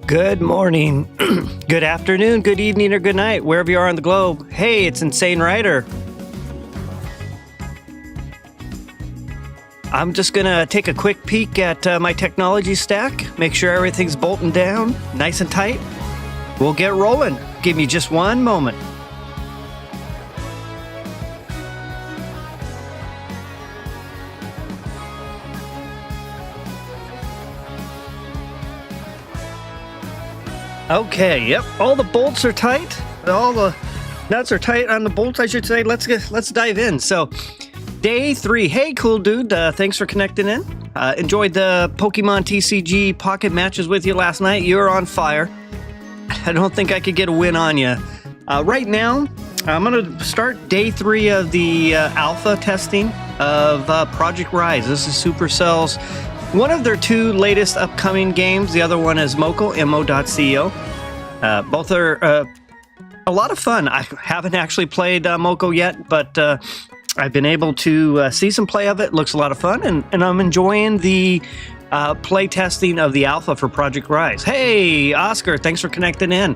Good morning, good afternoon, good evening, or good night, wherever you are on the globe. Hey, it's Insane Writer. I'm just gonna take a quick peek at my technology stack, make sure everything's bolting down, nice and tight. We'll get rolling. Give me just one moment. Okay, yep, all the bolts are tight. All the nuts are tight on the bolts, I should say. Let's dive in. So, day 3. Hey, cool dude. Thanks for connecting in. Enjoyed the Pokemon TCG pocket matches with you last night. You were on fire. I don't think I could get a win on you. Right now, I'm going to start day 3 of the alpha testing of Project R.I.S.E. This is Supercell's one of their 2 latest upcoming games. The other one is Moco, mo.co. Both are a lot of fun. I haven't actually played Moco yet, but I've been able to see some play of it. Looks a lot of fun, and I'm enjoying the play testing of the alpha for Project R.I.S.E. Hey, Oscar, thanks for connecting in.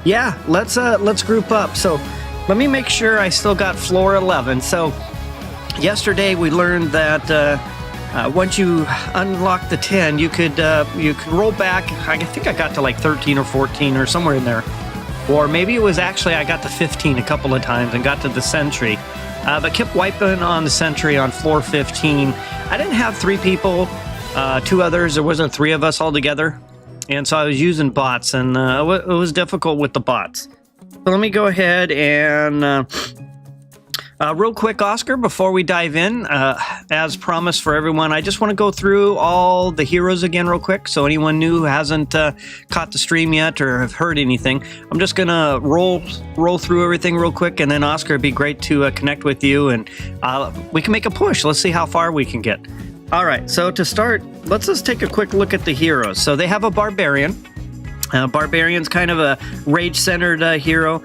Yeah, let's group up. So let me make sure I still got floor 11. So yesterday we learned that once you unlock the 10, you could roll back. I think I got to like 13 or 14 or somewhere in there. Or maybe it was actually I got to 15 a couple of times and got to the sentry. But kept wiping on the sentry on floor 15. I didn't have 3 people, 2 others. There wasn't 3 of us all together. And so I was using bots, and it was difficult with the bots. So let me go ahead and... real quick, Oscar, before we dive in, as promised for everyone, I just want to go through all the heroes again real quick. So anyone new who hasn't caught the stream yet or have heard anything, I'm just going to roll through everything real quick. And then, Oscar, it'd be great to connect with you, and we can make a push. Let's see how far we can get. All right, so to start, let's just take a quick look at the heroes. So they have a Barbarian. Barbarian's kind of a rage-centered hero.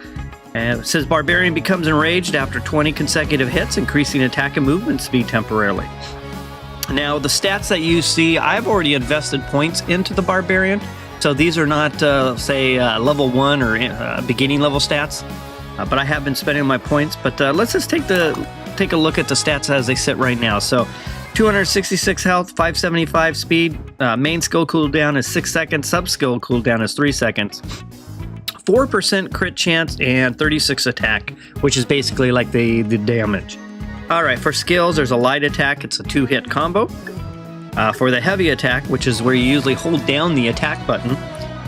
It says Barbarian becomes enraged after 20 consecutive hits, increasing attack and movement speed temporarily. Now, the stats that you see, I've already invested points into the Barbarian, so these are not, say, level 1 or beginning level stats, but I have been spending my points. But let's just take a look at the stats as they sit right now. So, 266 health, 575 speed, main skill cooldown is 6 seconds, sub-skill cooldown is 3 seconds. 4% crit chance and 36 attack, which is basically like the damage. All right, for skills, there's a light attack. It's a 2-hit combo. For the heavy attack, which is where you usually hold down the attack button,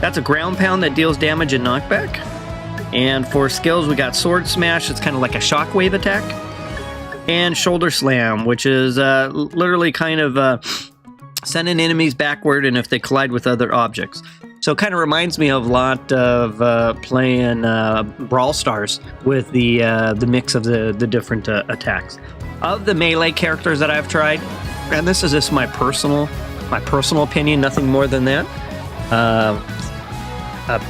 that's a ground pound that deals damage and knockback. And for skills, we got sword smash. It's kind of like a shockwave attack. And shoulder slam, which is literally kind of sending enemies backward and if they collide with other objects. So it kind of reminds me of a lot of playing Brawl Stars with the mix of the different attacks. Of the melee characters that I've tried, and this is just my personal opinion, nothing more than that.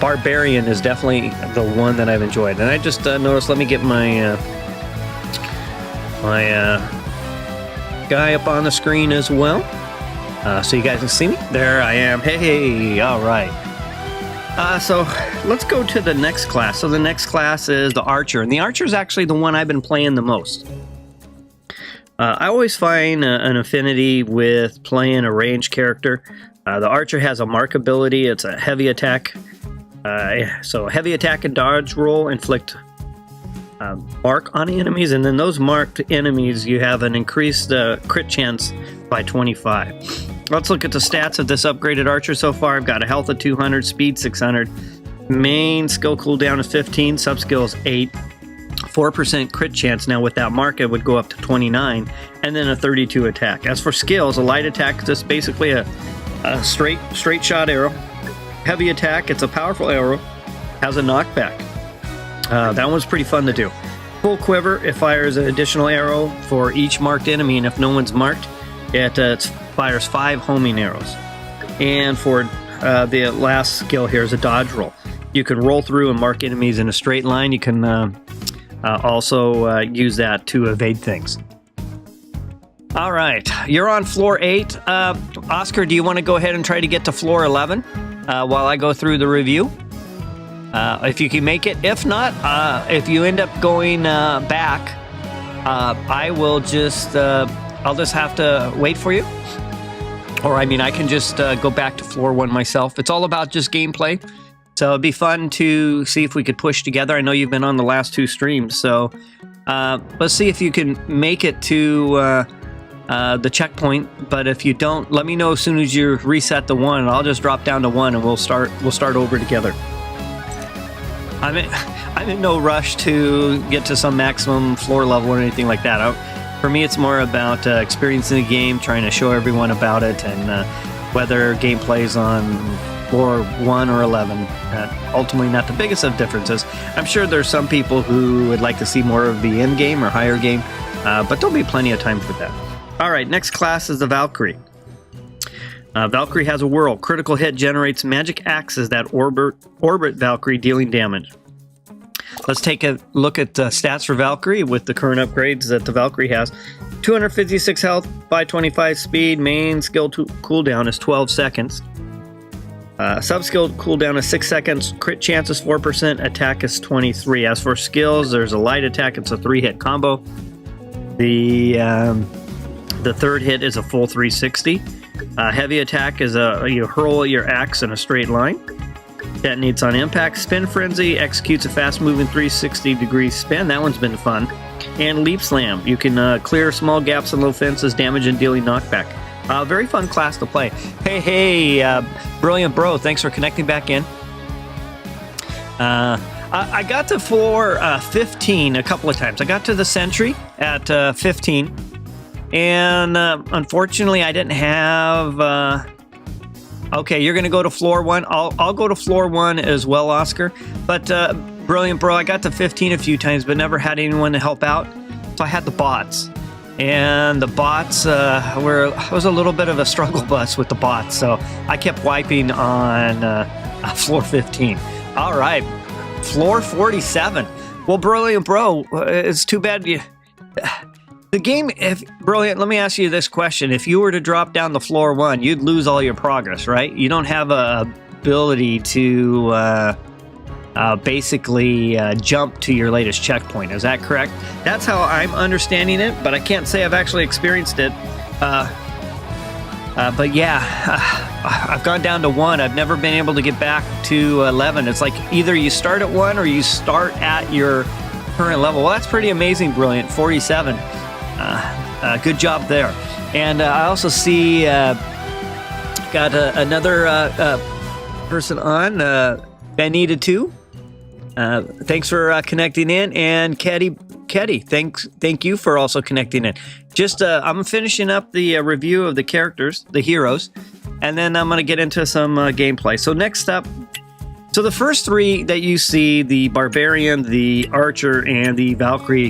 Barbarian is definitely the one that I've enjoyed, and I just noticed. Let me get my guy up on the screen as well. So you guys can see me. There I am. Hey, all right. So let's go to the next class. So the next class is the Archer, and the Archer is actually the one I've been playing the most. I always find an affinity with playing a ranged character. The Archer has a mark ability. It's a heavy attack. So heavy attack and dodge roll inflict mark on enemies, and then those marked enemies, you have an increased crit chance by 25. Let's look at the stats of this upgraded Archer so far. I've got a health of 200, speed 600, main skill cooldown is 15, sub skill is 8, 4% crit chance. Now with that mark, it would go up to 29, and then a 32 attack. As for skills, a light attack is just basically a straight shot arrow. Heavy attack, it's a powerful arrow, has a knockback. That one's pretty fun to do. Full quiver, it fires an additional arrow for each marked enemy, and if no one's marked, it fires 5 homing arrows. And for the last skill here is a dodge roll. You can roll through and mark enemies in a straight line. You can also use that to evade things. All right, you're on floor 8. Oscar, do you want to go ahead and try to get to floor 11 while I go through the review? If you can make it. If not, if you end up going back, I will just, I'll just have to wait for you. Or, I mean, I can just go back to floor 1 myself. It's all about just gameplay. So it'd be fun to see if we could push together. I know you've been on the last 2 streams, so let's see if you can make it to the checkpoint. But if you don't, let me know as soon as you reset the 1. I'll just drop down to 1 and we'll start over together. I'm in no rush to get to some maximum floor level or anything like that. For me, it's more about experiencing the game, trying to show everyone about it, and whether gameplay's on floor 1 or 11. Ultimately, not the biggest of differences. I'm sure there's some people who would like to see more of the end game or higher game, but there'll be plenty of time for that. All right, next class is the Valkyrie. Valkyrie has a whirl. Critical hit generates magic axes that orbit Valkyrie, dealing damage. Let's take a look at stats for Valkyrie with the current upgrades that the Valkyrie has. 256 health, 525 speed, main skill cooldown is 12 seconds. Sub-skill cooldown is 6 seconds, crit chance is 4%, attack is 23. As for skills, there's a light attack, it's a 3-hit combo. The third hit is a full 360. Heavy attack is you hurl your axe in a straight line. Detonates on impact. Spin Frenzy executes a fast-moving 360-degree spin. That one's been fun. And Leap Slam. You can clear small gaps and low fences, damage and dealing knockback. Very fun class to play. Hey, Brilliant Bro, thanks for connecting back in. I got to floor 15 a couple of times. I got to the Sentry at 15. And unfortunately, I didn't have... Okay, you're going to go to floor 1. I'll go to floor 1 as well, Oscar. But Brilliant Bro, I got to 15 a few times, but never had anyone to help out. So I had the bots. And the bots was a little bit of a struggle bus with the bots. So I kept wiping on floor 15. All right, floor 47. Well, Brilliant Bro, it's too bad you... The game, Brilliant, let me ask you this question. If you were to drop down to floor 1, you'd lose all your progress, right? You don't have a ability to basically jump to your latest checkpoint. Is that correct? That's how I'm understanding it, but I can't say I've actually experienced it. But yeah, I've gone down to 1. I've never been able to get back to 11. It's like either you start at 1 or you start at your current level. Well, that's pretty amazing, Brilliant. 47. Good job there. And I also see got another person on, Benita 2. Thanks for connecting in, and Keddy, thank you for also connecting in. Just I'm finishing up the review of the characters, the heroes, and then I'm going to get into some gameplay. So next up, so the first 3 that you see, the Barbarian, the Archer, and the Valkyrie,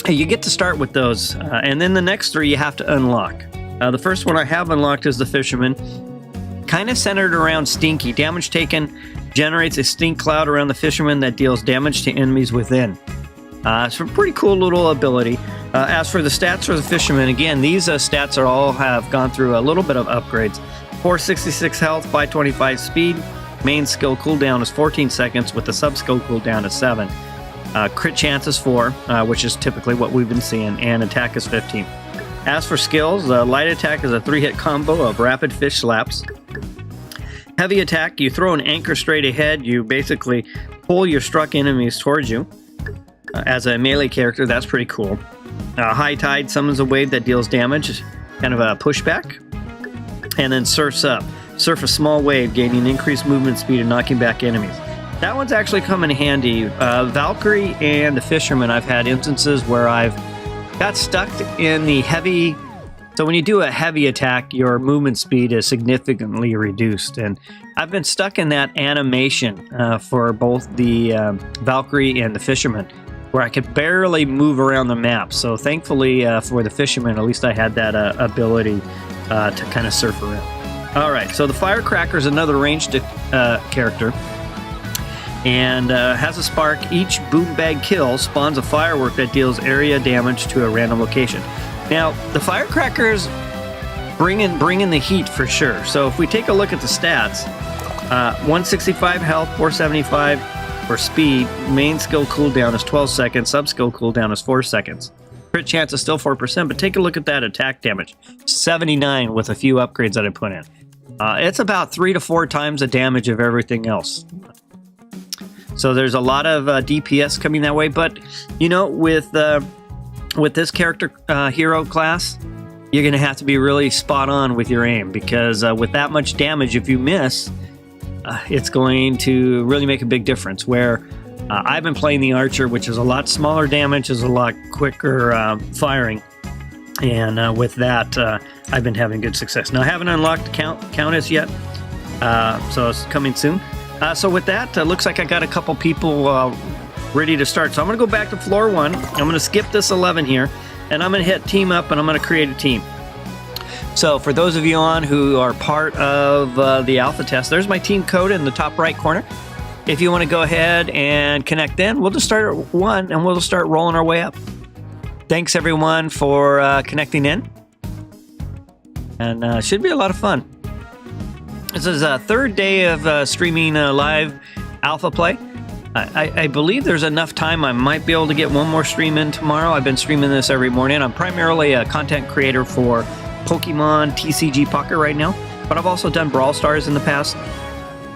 you get to start with those, and then the next 3 you have to unlock. The first one I have unlocked is the Fisherman, kind of centered around Stinky. Damage taken generates a stink cloud around the Fisherman that deals damage to enemies within. It's a pretty cool little ability. As for the stats for the Fisherman, again, these stats have gone through a little bit of upgrades. 466 health, 525 speed. Main skill cooldown is 14 seconds with the sub-skill cooldown is 7. Crit chance is 4, which is typically what we've been seeing, and attack is 15. As for skills, light attack is a 3-hit combo of rapid fish slaps. Heavy attack, you throw an anchor straight ahead. You basically pull your struck enemies towards you. As a melee character, that's pretty cool. High tide summons a wave that deals damage, kind of a pushback. And then surfs up. Surf a small wave, gaining increased movement speed and knocking back enemies. That one's actually come in handy. Valkyrie and the Fisherman, I've had instances where I've got stuck in the heavy... So when you do a heavy attack, your movement speed is significantly reduced. And I've been stuck in that animation for both the Valkyrie and the Fisherman, where I could barely move around the map. So thankfully for the Fisherman, at least I had that ability to kind of surf around. All right, so the Firecracker is another ranged character. And has a spark. Each boom bag kill spawns a firework that deals area damage to a random location. Now, the firecrackers bring in the heat for sure. So if we take a look at the stats, 165 health, 475 for speed, main skill cooldown is 12 seconds, sub skill cooldown is 4 seconds. Crit chance is still 4%, but take a look at that attack damage. 79 with a few upgrades that I put in. It's about 3 to 4 times the damage of everything else. So there's a lot of DPS coming that way, but you know, with this character hero class, you're going to have to be really spot on with your aim, because with that much damage, if you miss, it's going to really make a big difference. Where I've been playing the archer, which is a lot smaller damage, is a lot quicker firing, and with that, I've been having good success. Now, I haven't unlocked Countess yet, so it's coming soon. So with that, looks like I got a couple people ready to start. So I'm going to go back to floor 1. I'm going to skip this 11 here, and I'm going to hit team up, and I'm going to create a team. So for those of you on who are part of the alpha test, there's my team code in the top right corner. If you want to go ahead and connect in, we'll just start at 1, and we'll just start rolling our way up. Thanks everyone for connecting in, and should be a lot of fun. This is a third day of streaming live alpha play. I believe there's enough time I might be able to get one more stream in tomorrow. I've been streaming this every morning. I'm primarily a content creator for Pokemon TCG Pocket right now, but I've also done Brawl Stars in the past.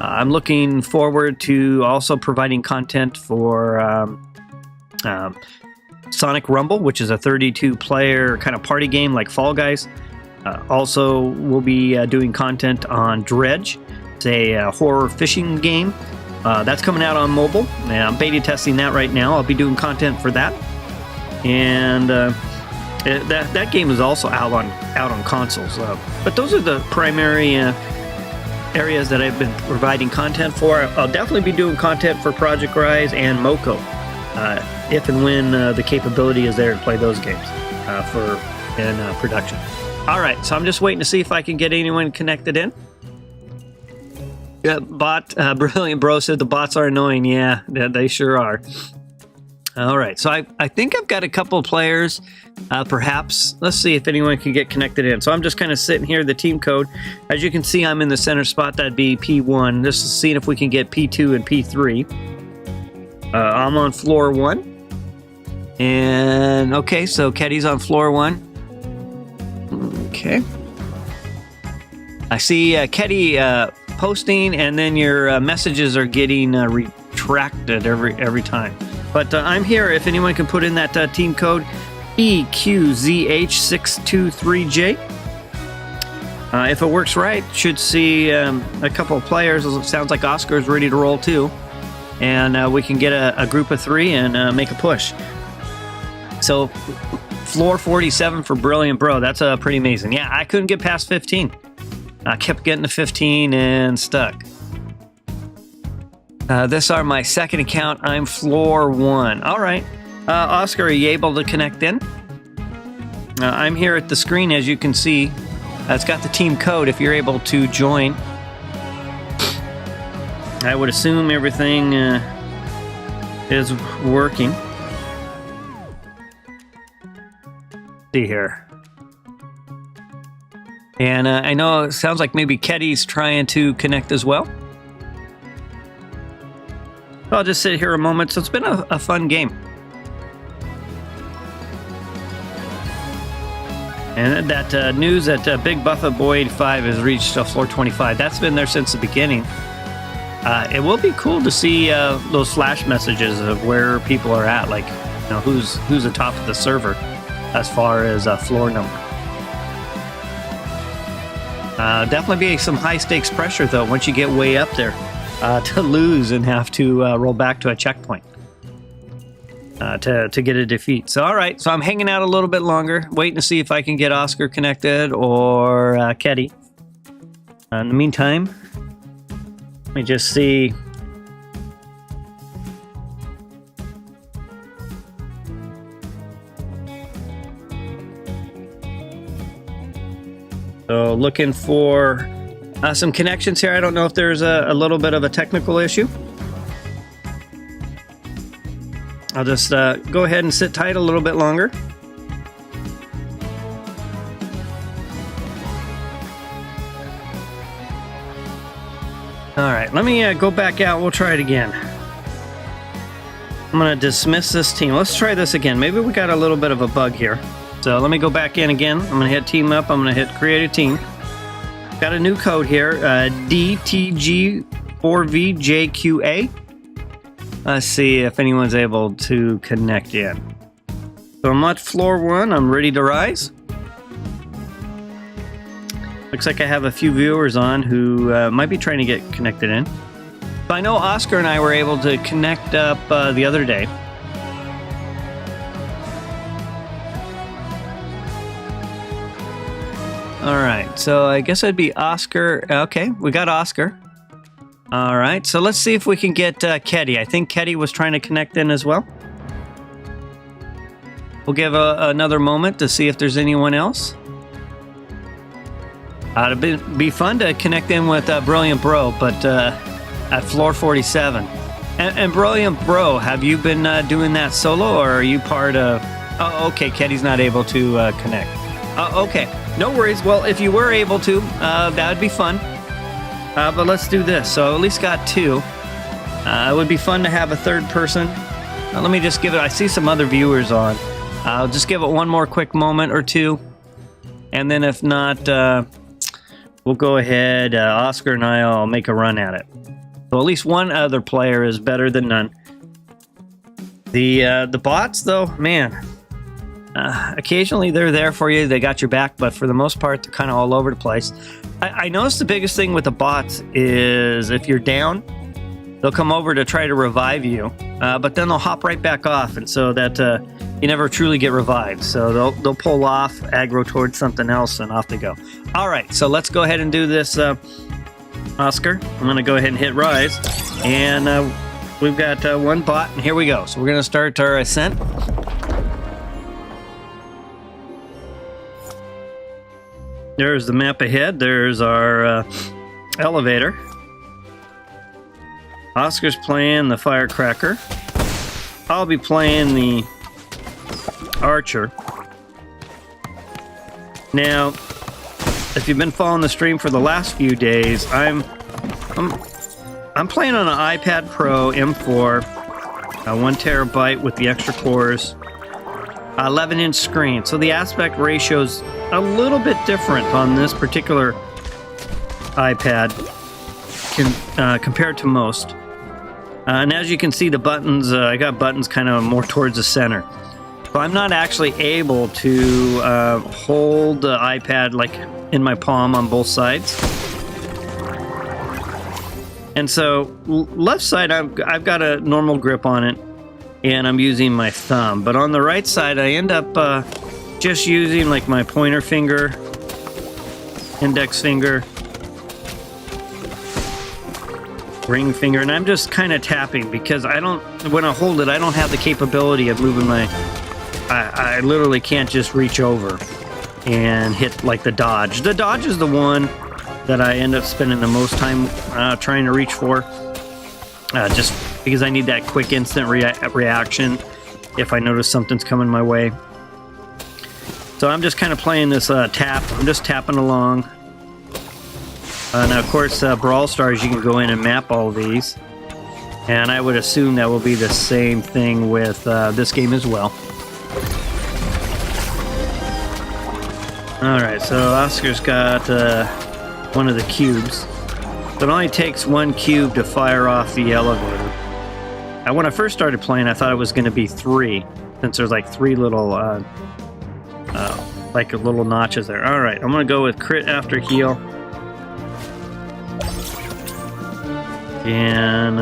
I'm looking forward to also providing content for Sonic Rumble, which is a 32-player kind of party game like Fall Guys. Also, we'll be doing content on Dredge. It's a horror fishing game. That's coming out on mobile, and I'm beta testing that right now. I'll be doing content for that, and that game is also out on consoles. But those are the primary areas that I've been providing content for. I'll definitely be doing content for Project R.I.S.E and Moko, if and when the capability is there to play those games in production. All right, so I'm just waiting to see if I can get anyone connected in. Yeah, Brilliant Bro said the bots are annoying. Yeah, they sure are. All right, so I think I've got a couple of players, perhaps. Let's see if anyone can get connected in. So I'm just kind of sitting here, the team code. As you can see, I'm in the center spot. That'd be P1. Just seeing if we can get P2 and P3. I'm on floor 1. And, okay, so Ketty's on floor 1. Okay. I see Ketty posting, and then your messages are getting retracted every time. But I'm here if anyone can put in that team code EQZH623J. If it works right, should see a couple of players. It sounds like Oscar is ready to roll too. And we can get a group of 3 and make a push. So floor 47 for Brilliant Bro. That's pretty amazing. Yeah, I couldn't get past 15. I kept getting to 15 and stuck. This are my second account. I'm floor 1. All right. Oscar, are you able to connect in? I'm here at the screen, as you can see. It's got the team code if you're able to join. I would assume everything is working. See here. And I know it sounds like maybe Ketty's trying to connect as well. I'll just sit here a moment. So it's been a fun game. And that news that Big Buffa Boy 85 has reached floor 25. That's been there since the beginning. It will be cool to see those flash messages of where people are at, like, you know, who's atop of the server as far as floor number. Definitely be some high stakes pressure though once you get way up there to lose and have to roll back to a checkpoint to get a defeat. So all right, so I'm hanging out a little bit longer, waiting to see if I can get Oscar connected or Ketty. In the meantime, let me just see. So looking for some connections here. I don't know if there's a little bit of a technical issue. I'll just go ahead and sit tight a little bit longer. All right, let me go back out. We'll try it again. I'm going to dismiss this team. Let's try this again. Maybe we got a little bit of a bug here. So let me go back in again. I'm going to hit team up. I'm going to hit create a team. Got a new code here, DTG4VJQA. Let's see if anyone's able to connect in. So I'm at floor 1. I'm ready to rise. Looks like I have a few viewers on who might be trying to get connected in. So I know Oscar and I were able to connect up the other day. All right, so I guess I'd be Oscar. Okay, we got Oscar. All right, so let's see if we can get Ketty. I think Ketty was trying to connect in as well. We'll give another moment to see if there's anyone else. It'd be fun to connect in with Brilliant Bro, but at floor 47. And Brilliant Bro, have you been doing that solo, or are you part of... Oh, okay, Ketty's not able to connect. Okay, no worries. Well, if you were able to, that would be fun. But let's do this. So at least got 2. It would be fun to have a third person. Let me just give it... I see some other viewers on. I'll just give it one more quick moment or two. And then if not, we'll go ahead. Oscar and I'll make a run at it. So at least one other player is better than none. The bots, though, man... occasionally they're there for you, they got your back, but for the most part they're kind of all over the place. I noticed the biggest thing with the bots is if you're down, they'll come over to try to revive you, but then they'll hop right back off, and so that you never truly get revived. So they'll pull off, aggro towards something else, and off they go. All right, so let's go ahead and do this, Oscar. I'm going to go ahead and hit rise, and we've got one bot, and here we go. So we're going to start our ascent. There's the map ahead. There's our elevator. Oscar's playing the firecracker. I'll be playing the archer. Now, if you've been following the stream for the last few days, I'm playing on an iPad Pro M4, 1 terabyte with the extra cores, 11-inch screen. So the aspect ratio's a little bit different on this particular iPad compared to most. And as you can see, the buttons, I got buttons kind of more towards the center. So I'm not actually able to hold the iPad like in my palm on both sides. And so left side, I've got a normal grip on it, and I'm using my thumb. But on the right side, I end up just using like my pointer finger, index finger, ring finger, and I'm just kind of tapping because when I hold it, I don't have the capability of moving I literally can't just reach over and hit like the dodge. The dodge is the one that I end up spending the most time trying to reach for, just because I need that quick instant reaction if I notice something's coming my way. So I'm just kind of playing this tap. I'm just tapping along. Now, of course, Brawl Stars, you can go in and map all of these. And I would assume that will be the same thing with this game as well. Alright, so Oscar's got one of the cubes. It only takes 1 cube to fire off the elevator. When I first started playing, I thought it was going to be 3, since there's like 3 little... like little notches there. Alright, I'm going to go with crit after heal. And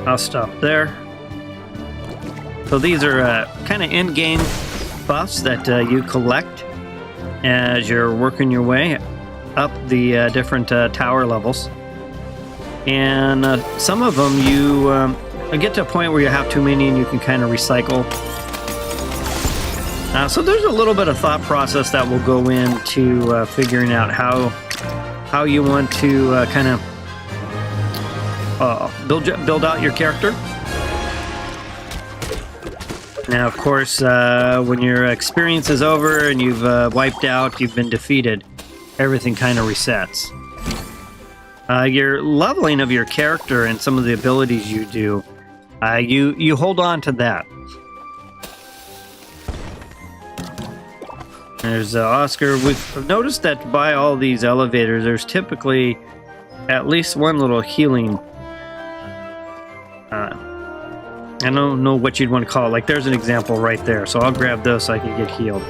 I'll stop there. So these are kind of in-game buffs that you collect as you're working your way up the different tower levels. And some of them you get to a point where you have too many and you can kind of recycle. So there's a little bit of thought process that will go into figuring out how you want to kind of build out your character. Now, of course, when your experience is over and you've wiped out, you've been defeated, everything kind of resets. Your leveling of your character and some of the abilities you do, you hold on to that. There's Oscar. We've noticed that by all these elevators, there's typically at least one little healing. I don't know what you'd want to call it. Like, there's an example right there. So I'll grab those so I can get healed.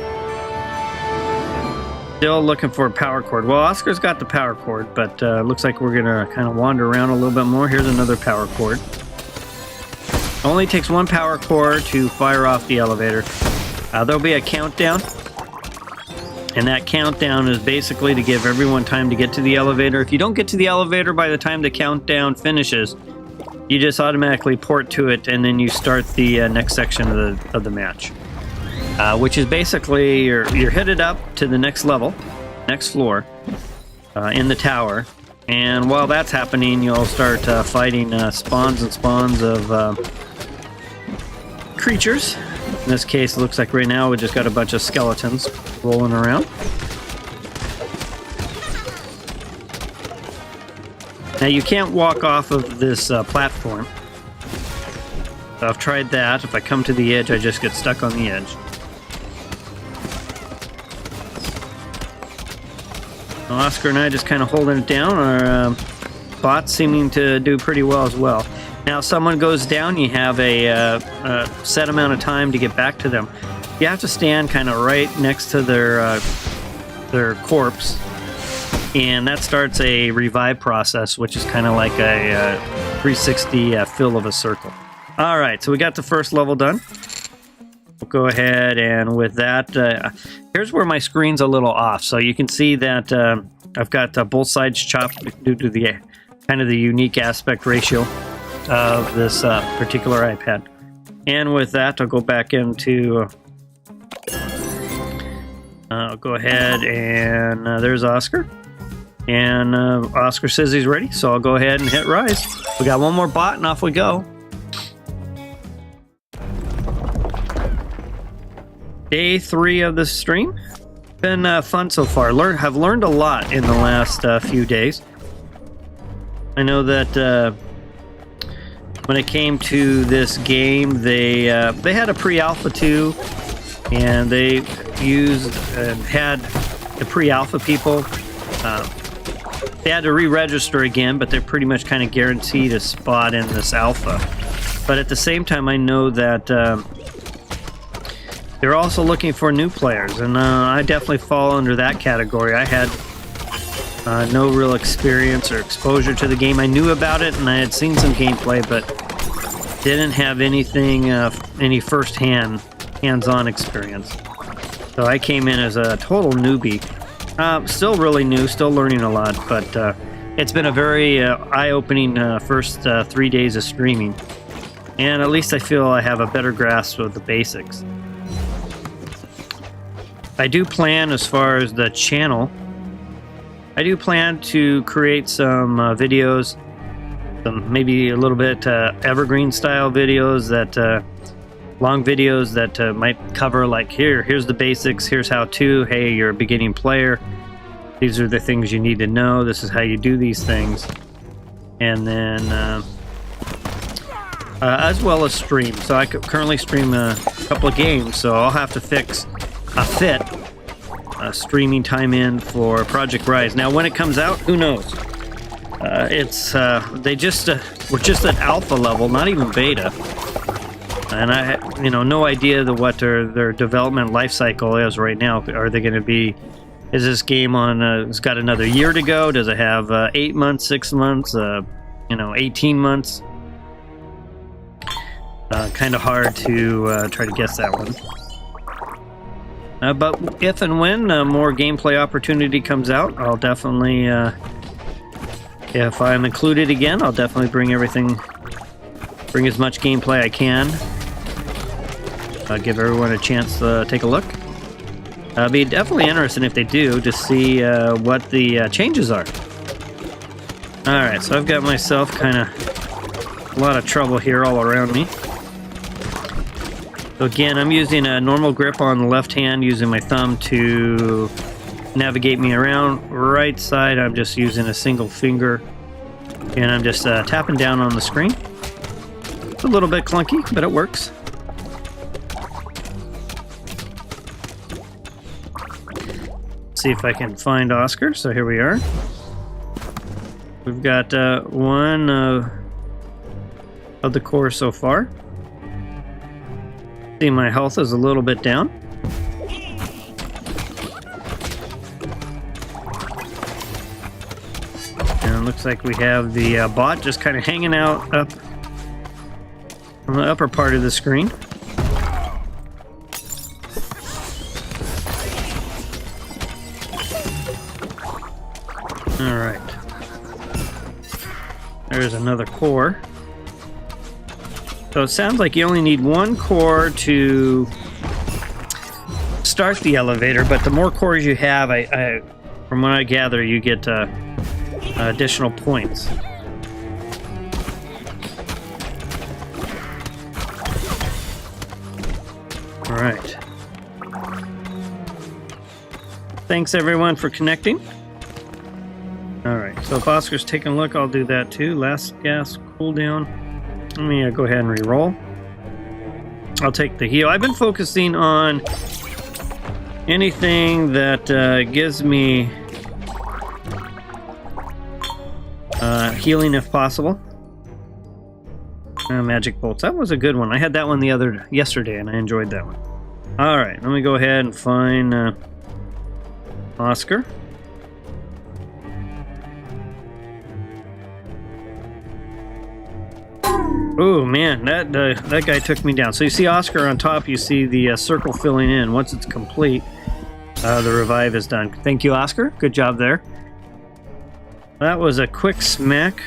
Still looking for a power cord. Well, Oscar's got the power cord, but looks like we're going to kind of wander around a little bit more. Here's another power cord. Only takes one power cord to fire off the elevator. There'll be a countdown. And that countdown is basically to give everyone time to get to the elevator. If you don't get to the elevator by the time the countdown finishes, you just automatically port to it, and then you start the next section of the match, which is basically you're headed up to the next level, next floor, in the tower. And while that's happening, you'll start fighting spawns and spawns of creatures. In this case, it looks like right now we just got a bunch of skeletons rolling around. Now you can't walk off of this platform. So I've tried that. If I come to the edge, I just get stuck on the edge. Oscar and I just kind of holding it down. Our bots seeming to do pretty well as well. Now, someone goes down, you have a set amount of time to get back to them. You have to stand kind of right next to their corpse, and that starts a revive process, which is kind of like a 360 fill of a circle. All right, so we got the first level done. We'll go ahead, and with that, here's where my screen's a little off. So you can see that I've got both sides chopped due to the kind of the unique aspect ratio of this particular iPad. And with that, I'll go back into I'll go ahead and there's Oscar, and Oscar says he's ready, so I'll go ahead and hit rise. We got one more bot and off we go. Day 3 of the stream. Been fun so far. Have learned a lot in the last few days. I know that when it came to this game, they had a pre-alpha too, and they used and had the pre-alpha people. They had to re-register again, but they're pretty much kind of guaranteed a spot in this alpha. But at the same time, I know that they're also looking for new players, and I definitely fall under that category. I had no real experience or exposure to the game. I knew about it, and I had seen some gameplay, but didn't have anything, any first-hand, hands-on experience. So I came in as a total newbie. Still really new, still learning a lot, but it's been a very eye-opening first 3 days of streaming. And at least I feel I have a better grasp of the basics. I do plan, as far as the channel, I do plan to create some videos, some maybe a little bit evergreen style videos, that long videos that might cover, like, here's the basics, here's how to, hey, you're a beginning player, these are the things you need to know, this is how you do these things. And then as well as stream. So I currently stream a couple of games, so I'll have to fit streaming time in for Project R.I.S.E. Now, when it comes out, who knows? They just we're just at alpha level, not even beta, and I have, no idea what their development life cycle is right now. Are they going to be? Is this game on? It's got another year to go. Does it have 8 months, 6 months? 18 months? Kind of hard to try to guess that one. But if and when more gameplay opportunity comes out, I'll definitely, if I'm included again, I'll definitely bring as much gameplay I can. Give everyone a chance to take a look. I'll be definitely interested if they do, to see what the changes are. Alright, so I've got myself kind of a lot of trouble here all around me. So again, I'm using a normal grip on the left hand, using my thumb to navigate me around. Right side, I'm just using a single finger, and I'm just tapping down on the screen. It's a little bit clunky, but it works. See if I can find Oscar. So here we are. We've got one of the cores so far. See, my health is a little bit down. And it looks like we have the bot just kind of hanging out up on the upper part of the screen. All right. There's another core. So it sounds like you only need one core to start the elevator, but the more cores you have, from what I gather, you get additional points. All right. Thanks everyone for connecting. All right, so if Oscar's taking a look, I'll do that too. Last gas cooldown. Let me go ahead and re-roll. I'll take the heal. I've been focusing on anything that gives me healing if possible. Magic bolts. That was a good one. I had that one yesterday, and I enjoyed that one. All right, let me go ahead and find Oscar. Oh man, that guy took me down. So you see Oscar on top, you see the circle filling in. Once it's complete, the revive is done. Thank you, Oscar. Good job there. That was a quick smack.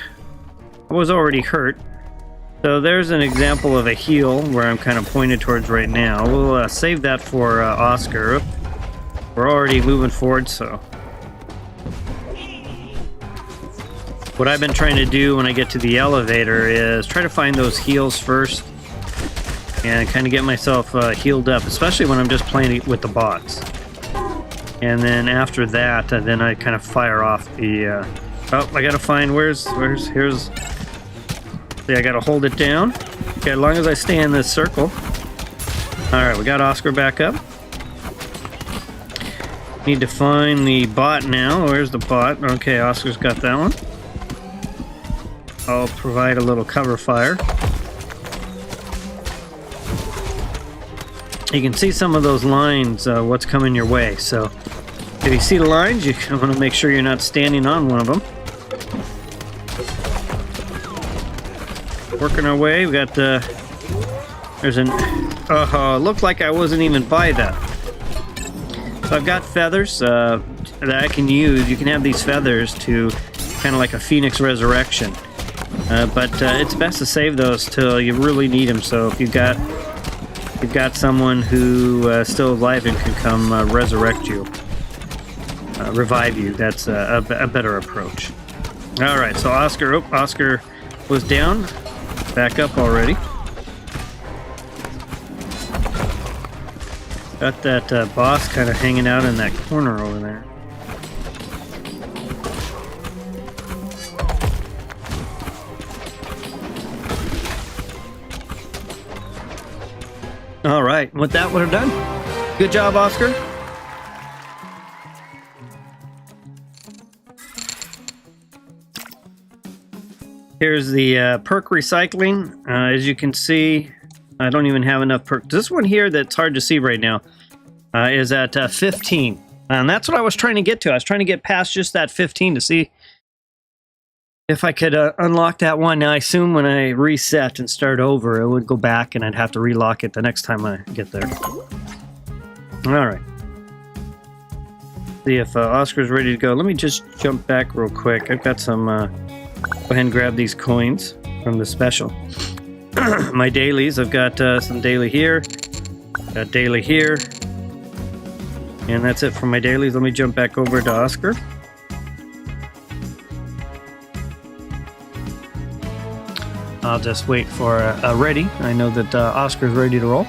I was already hurt. So there's an example of a heal where I'm kind of pointed towards right now. We'll save that for Oscar. We're already moving forward, so. What I've been trying to do when I get to the elevator is try to find those heals first and kind of get myself healed up, especially when I'm just playing with the bots. And then after that, then I kind of fire off the... oh, I gotta find here's... See, I gotta hold it down. Okay, as long as I stay in this circle. Alright, we got Oscar back up. Need to find the bot now. Where's the bot? Okay, Oscar's got that one. I'll provide a little cover fire. You can see some of those lines, what's coming your way. So if you see the lines, you want to make sure you're not standing on one of them. Working our way. We got there's an... looked like I wasn't even by that. So I've got feathers that I can use. You can have these feathers to kind of like a phoenix resurrection. But it's best to save those till you really need them. So if you've got someone who is still alive and can come resurrect you, revive you, that's a better approach. All right, so Oscar was down, back up already. Got that boss kind of hanging out in that corner over there. All right, with that, we're done. Good job, Oscar. Here's the perk recycling. As you can see, I don't even have enough perks. This one here that's hard to see right now is at 15. And that's what I was trying to get to. I was trying to get past just that 15 to see if I could unlock that one. Now, I assume when I reset and start over, it would go back and I'd have to relock it the next time I get there. All right. See if Oscar's ready to go. Let me just jump back real quick. I've got some... go ahead and grab these coins from the special. My dailies. I've got some daily here. Got daily here. And that's it for my dailies. Let me jump back over to Oscar. I'll just wait for ready. I know that Oscar's ready to roll.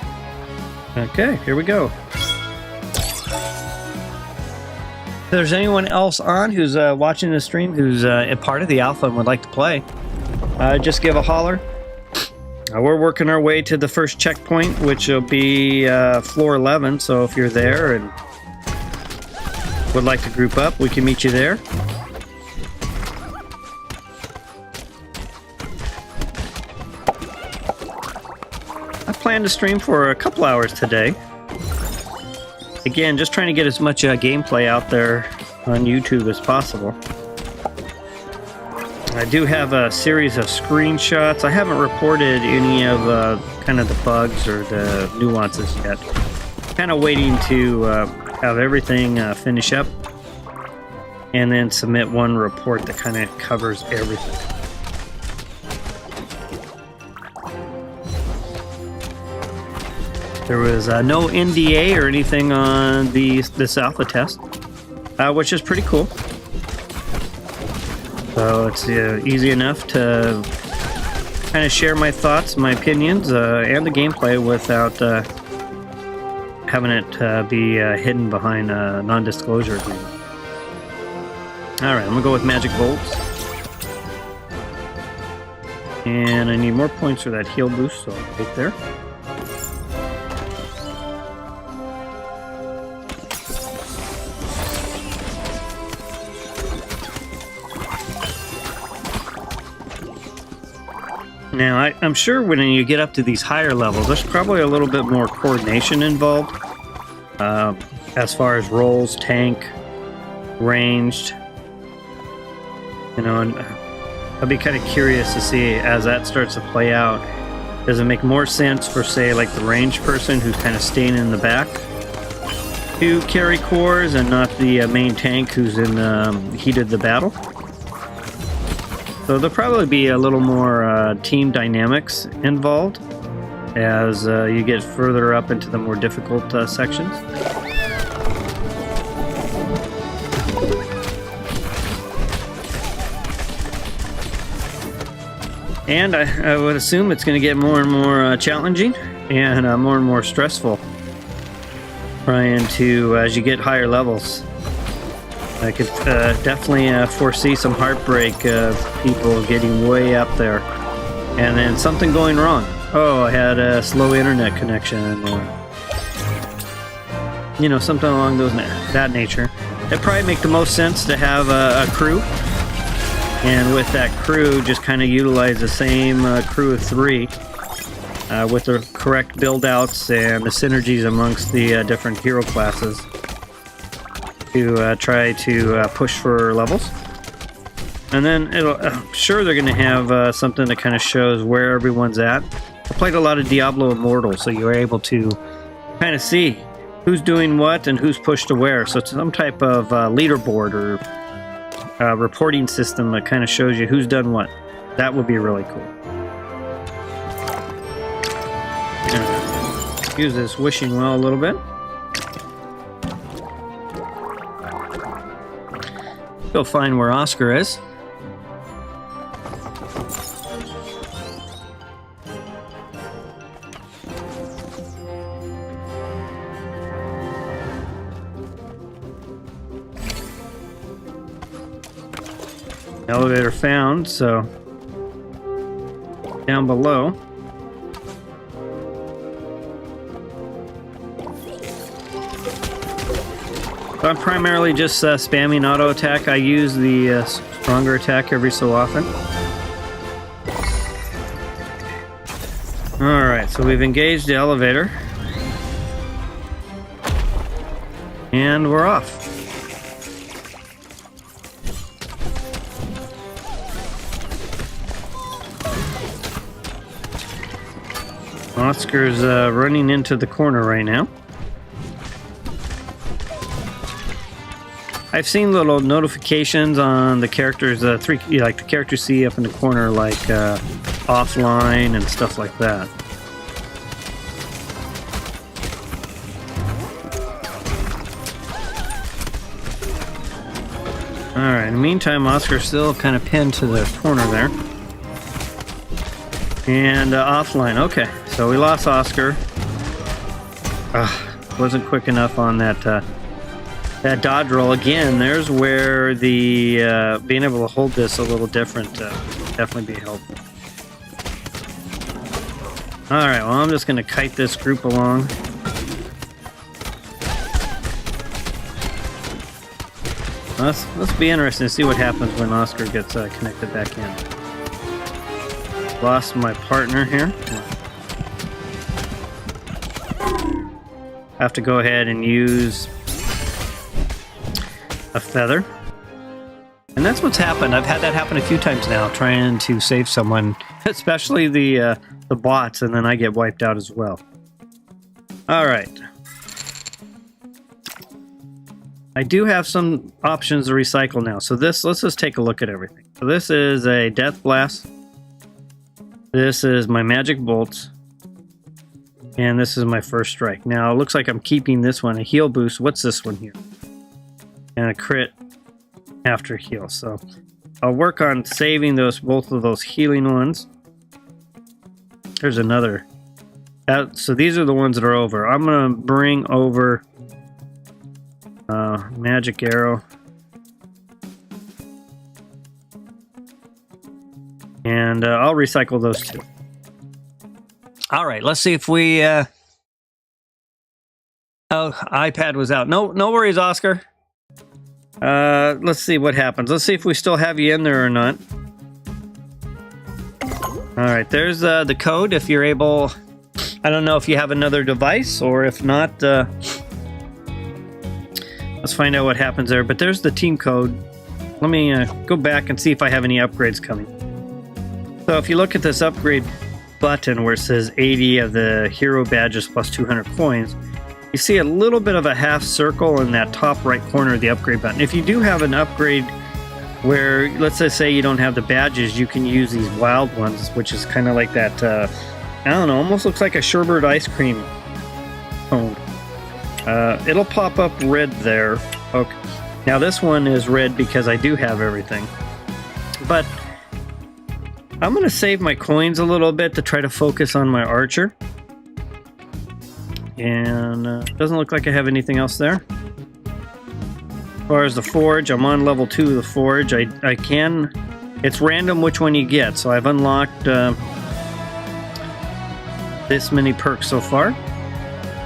Okay, here we go. there's anyone else on who's watching the stream who's a part of the alpha and would like to play, just give a holler. We're working our way to the first checkpoint, which will be floor 11. So if you're there and would like to group up, we can meet you there. I plan to stream for a couple hours today. Again, just trying to get as much gameplay out there on YouTube as possible. I do have a series of screenshots. I haven't reported any of kind of the bugs or the nuances yet. Kind of waiting to have everything finish up and then submit one report that kind of covers everything. There was no NDA or anything on this alpha test, which is pretty cool. So it's easy enough to kind of share my thoughts, my opinions, and the gameplay without having it be hidden behind a non-disclosure agreement. Alright, I'm going to go with magic bolts. And I need more points for that heal boost, so right there. Now, I'm sure when you get up to these higher levels, there's probably a little bit more coordination involved. As far as rolls, tank, ranged. You know, and I'll be kind of curious to see as that starts to play out. Does it make more sense for, say, like the ranged person who's kind of staying in the back to carry cores and not the main tank who's in heat of the battle? So there'll probably be a little more team dynamics involved as you get further up into the more difficult sections. And I would assume it's going to get more and more challenging and more stressful trying to, as you get higher levels. I could definitely foresee some heartbreak of people getting way up there and then something going wrong. Oh, I had a slow internet connection or, you know, something along that nature. It'd probably make the most sense to have a crew, and with that crew just kind of utilize the same crew of 3 with the correct build outs and the synergies amongst the different hero classes to try to push for levels. And then I'm sure they're going to have something that kind of shows where everyone's at. I played a lot of Diablo Immortal, so you're able to kind of see who's doing what and who's pushed to where. So it's some type of leaderboard or reporting system that kind of shows you who's done what. That would be really cool. Use this wishing well a little bit. Go find where Oscar is. Elevator found, so down below. So I'm primarily just spamming auto attack. I use the stronger attack every so often. Alright, so we've engaged the elevator. And we're off. Oscar's running into the corner right now. I've seen little notifications on the characters, like the characters see up in the corner, like offline and stuff like that. Alright, in the meantime, Oscar's still kind of pinned to the corner there. And offline, okay. So we lost Oscar. Wasn't quick enough on that that dodge roll again. There's where the being able to hold this a little different definitely be helpful. All right, well, I'm just going to kite this group along. Let's be interesting to see what happens when Oscar gets connected back in. Lost my partner here. Have to go ahead and use a feather. And that's what's happened. I've had that happen a few times now, trying to save someone, especially the bots, and then I get wiped out as well. All right. I do have some options to recycle now. So let's just take a look at everything. So this is a Death Blast. This is my Magic Bolts. And this is my First Strike. Now, it looks like I'm keeping this one, a Heal Boost. What's this one here? And a crit after heal. So I'll work on saving both of those healing ones. There's another. So these are the ones that are over. I'm going to bring over Magic Arrow. And I'll recycle those two. All right, let's see if we... Oh, iPad was out. No worries, Oscar. Let's see what happens. Let's see if we still have you in there or not. All right, there's the code if you're able. I don't know if you have another device, or if not, let's find out what happens there. But there's the team code. Let me go back and see if I have any upgrades coming. So if you look at this upgrade button where it says 80 of the hero badges plus 200 coins, you see a little bit of a half circle in that top right corner of the upgrade button. If you do have an upgrade where, let's just say you don't have the badges, you can use these wild ones, which is kind of like that, I don't know, almost looks like a sherbet ice cream cone. It'll pop up red there. Okay. Now this one is red because I do have everything. But I'm going to save my coins a little bit to try to focus on my archer. And doesn't look like I have anything else there. As far as the forge, I'm on level 2 of the forge. I can... It's random which one you get, so I've unlocked this many perks so far.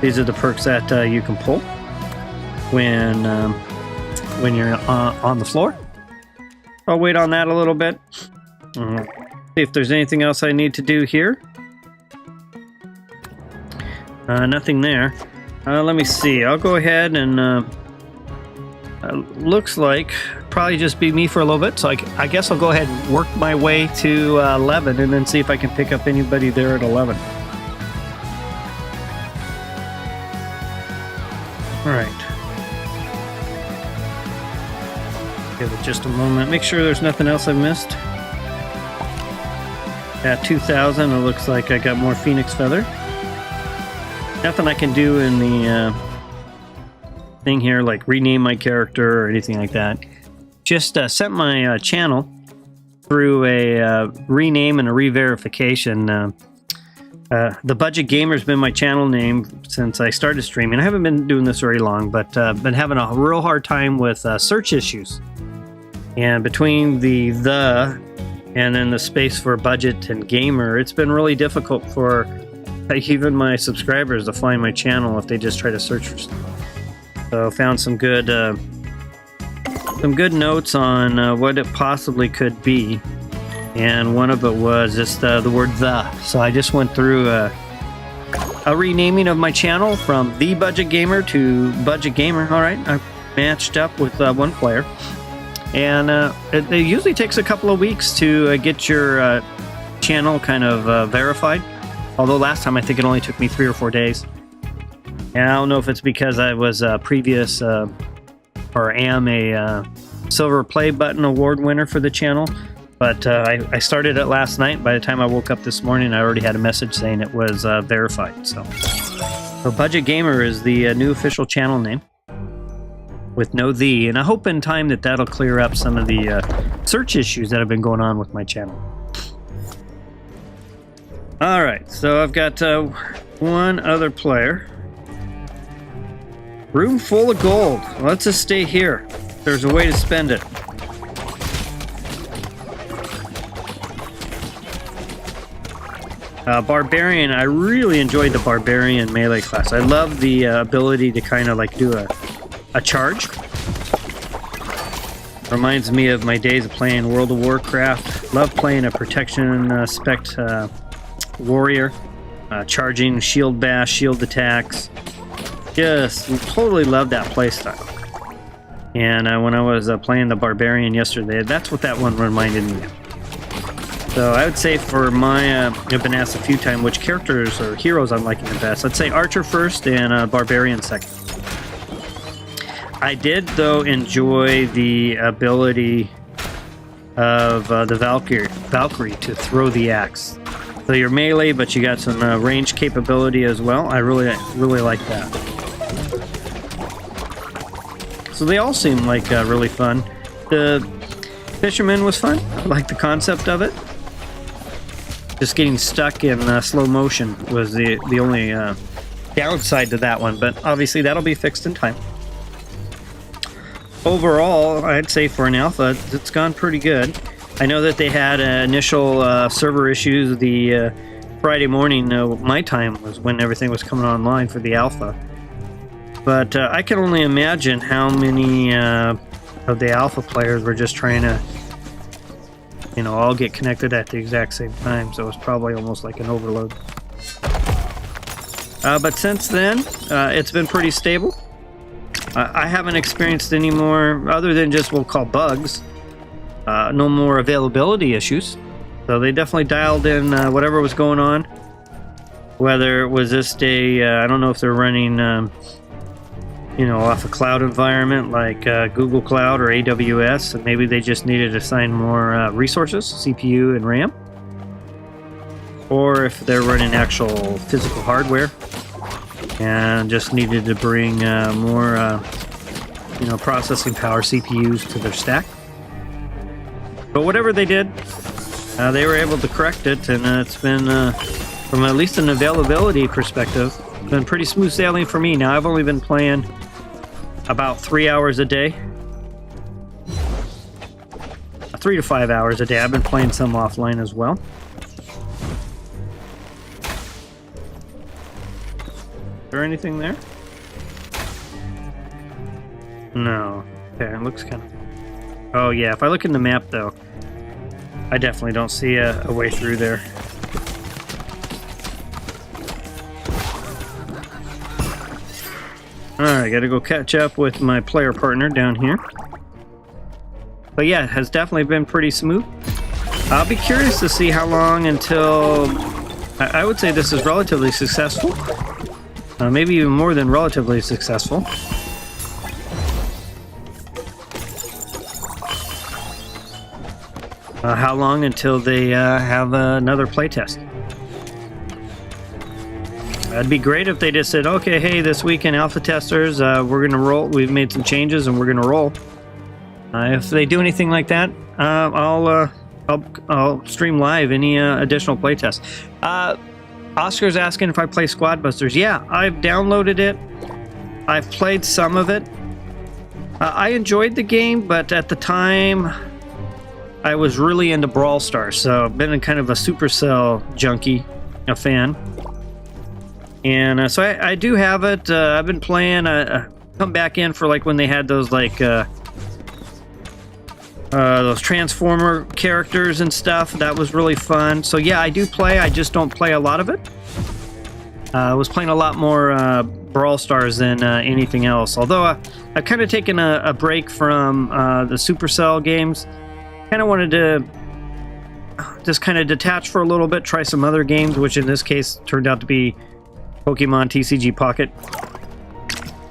These are the perks that you can pull when you're on the floor. I'll wait on that a little bit. See if there's anything else I need to do here. Nothing there. Let me see. I'll go ahead and... looks like probably just be me for a little bit, so I guess I'll go ahead and work my way to 11 and then see if I can pick up anybody there at 11. Alright. Give it just a moment. Make sure there's nothing else I've missed. At 2,000, it looks like I got more Phoenix Feather. Nothing I can do in the thing here, like rename my character or anything like that. Just sent my channel through a rename and a re-verification. The Budget Gamer's been my channel name since I started streaming. I haven't been doing this very long, but been having a real hard time with search issues. And between the and then the space for budget and gamer, it's been really difficult for even my subscribers to find my channel if they just try to search for stuff. So found some good notes on what it possibly could be, and one of it was just the word "the." So I just went through a renaming of my channel from The Budget Gamer to Budget Gamer. All right, I matched up with one player, and it usually takes a couple of weeks to get your channel kind of verified. Although last time I think it only took me 3 or 4 days. And I don't know if it's because I was a previous or am a Silver Play Button Award winner for the channel, but I started it last night. By the time I woke up this morning, I already had a message saying it was verified. So Budget Gamer is the new official channel name with no "the," and I hope in time that that'll clear up some of the search issues that have been going on with my channel. All right, so I've got one other player. Room full of gold. Let's just stay here. There's a way to spend it. Barbarian, I really enjoyed the Barbarian melee class. I love the ability to kind of like do a charge. Reminds me of my days of playing World of Warcraft. Love playing a protection spec warrior. Charging, shield bash, shield attacks. Just totally love that playstyle. And when I was playing the Barbarian yesterday, that's what that one reminded me of. So I would say for my, I've been asked a few times which characters or heroes I'm liking the best. I'd say Archer first and Barbarian second. I did, though, enjoy the ability of the Valkyrie to throw the axe. So you're melee, but you got some range capability as well. I really like that. So they all seem like really fun. The Fisherman was fun. I like the concept of it. Just getting stuck in slow motion was the only downside to that one, but obviously that'll be fixed in time. Overall, I'd say for an alpha, it's gone pretty good. I know that they had initial server issues the Friday morning. My time was when everything was coming online for the alpha. But I can only imagine how many of the alpha players were just trying to, you know, all get connected at the exact same time. So it was probably almost like an overload. But since then, it's been pretty stable. I haven't experienced any more, other than just we'll call bugs. No more availability issues. So they definitely dialed in whatever was going on. Whether it was just I don't know if they're running, you know, off a cloud environment like Google Cloud or AWS, and maybe they just needed to assign more resources, CPU and RAM. Or if they're running actual physical hardware and just needed to bring more, you know, processing power CPUs to their stack. But whatever they did, they were able to correct it, and it's been, from at least an availability perspective, been pretty smooth sailing for me. Now, I've only been playing about 3 hours a day. 3 to 5 hours a day. I've been playing some offline as well. Is there anything there? No. Okay, it looks kind of... Oh yeah, if I look in the map though, I definitely don't see a way through there. Alright, gotta go catch up with my player partner down here. But yeah, it has definitely been pretty smooth. I'll be curious to see how long until... I would say this is relatively successful. Maybe even more than relatively successful. How long until they have another playtest? That'd be great if they just said, okay, hey, this weekend alpha testers, we're going to roll. We've made some changes and we're going to roll. If they do anything like that, I'll stream live any additional playtests. Oscar's asking if I play Squad Busters. Yeah, I've downloaded it. I've played some of it. I enjoyed the game, but at the time, I was really into Brawl Stars, so I've been kind of a Supercell junkie, a fan. And so I do have it. I've been playing. Come back in for like when they had those like those Transformer characters and stuff. That was really fun. So yeah, I do play. I just don't play a lot of it. I was playing a lot more Brawl Stars than anything else. Although I've kind of taken a break from the Supercell games. Kind of wanted to just kind of detach for a little bit, try some other games, which in this case turned out to be Pokemon TCG Pocket.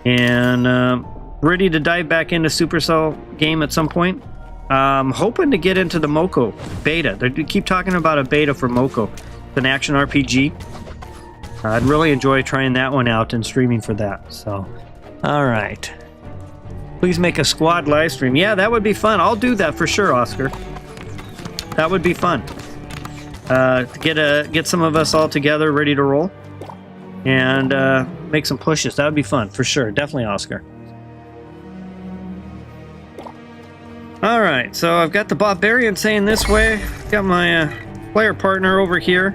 And ready to dive back into Supercell game at some point. Hoping to get into the Moko beta. They keep talking about a beta for Moko. It's an action RPG. I'd really enjoy trying that one out and streaming for that. So, all right. Please make a squad live stream. Yeah, that would be fun. I'll do that for sure, Oscar. That would be fun. Get some of us all together, ready to roll, and make some pushes. That would be fun for sure. Definitely, Oscar. All right, so I've got the Barbarian saying this way. Got my player partner over here.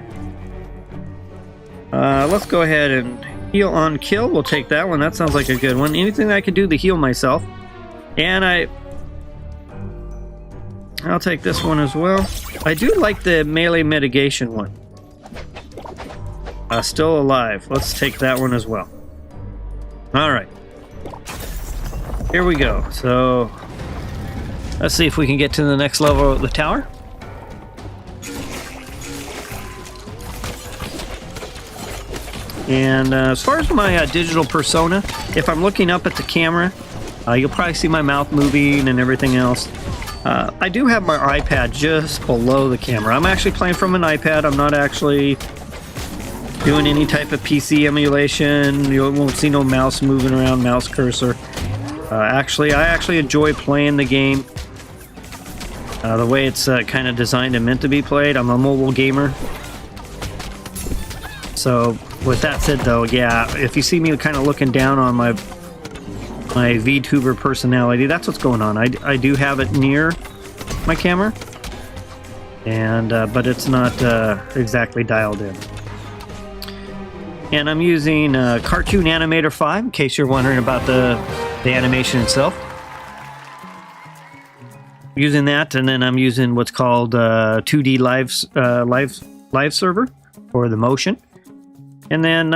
Let's go ahead and heal on kill. We'll take that one. That sounds like a good one. Anything that I could do to heal myself. And I'll take this one as well. I do like the melee mitigation one. Still alive. Let's take that one as well. All right. Here we go. So let's see if we can get to the next level of the tower. And as far as my digital persona, if I'm looking up at the camera, you'll probably see my mouth moving and everything else. I do have my iPad just below the camera. I'm actually playing from an iPad. I'm not actually doing any type of PC emulation. You won't see no mouse moving around, mouse cursor. I actually enjoy playing the game the way it's kind of designed and meant to be played. I'm a mobile gamer. So with that said though, yeah, if you see me kind of looking down on my VTuber personality, that's what's going on. I do have it near my camera, and but it's not exactly dialed in. And I'm using Cartoon Animator 5, in case you're wondering about the animation itself. Using that, and then I'm using what's called 2D live server for the motion. And then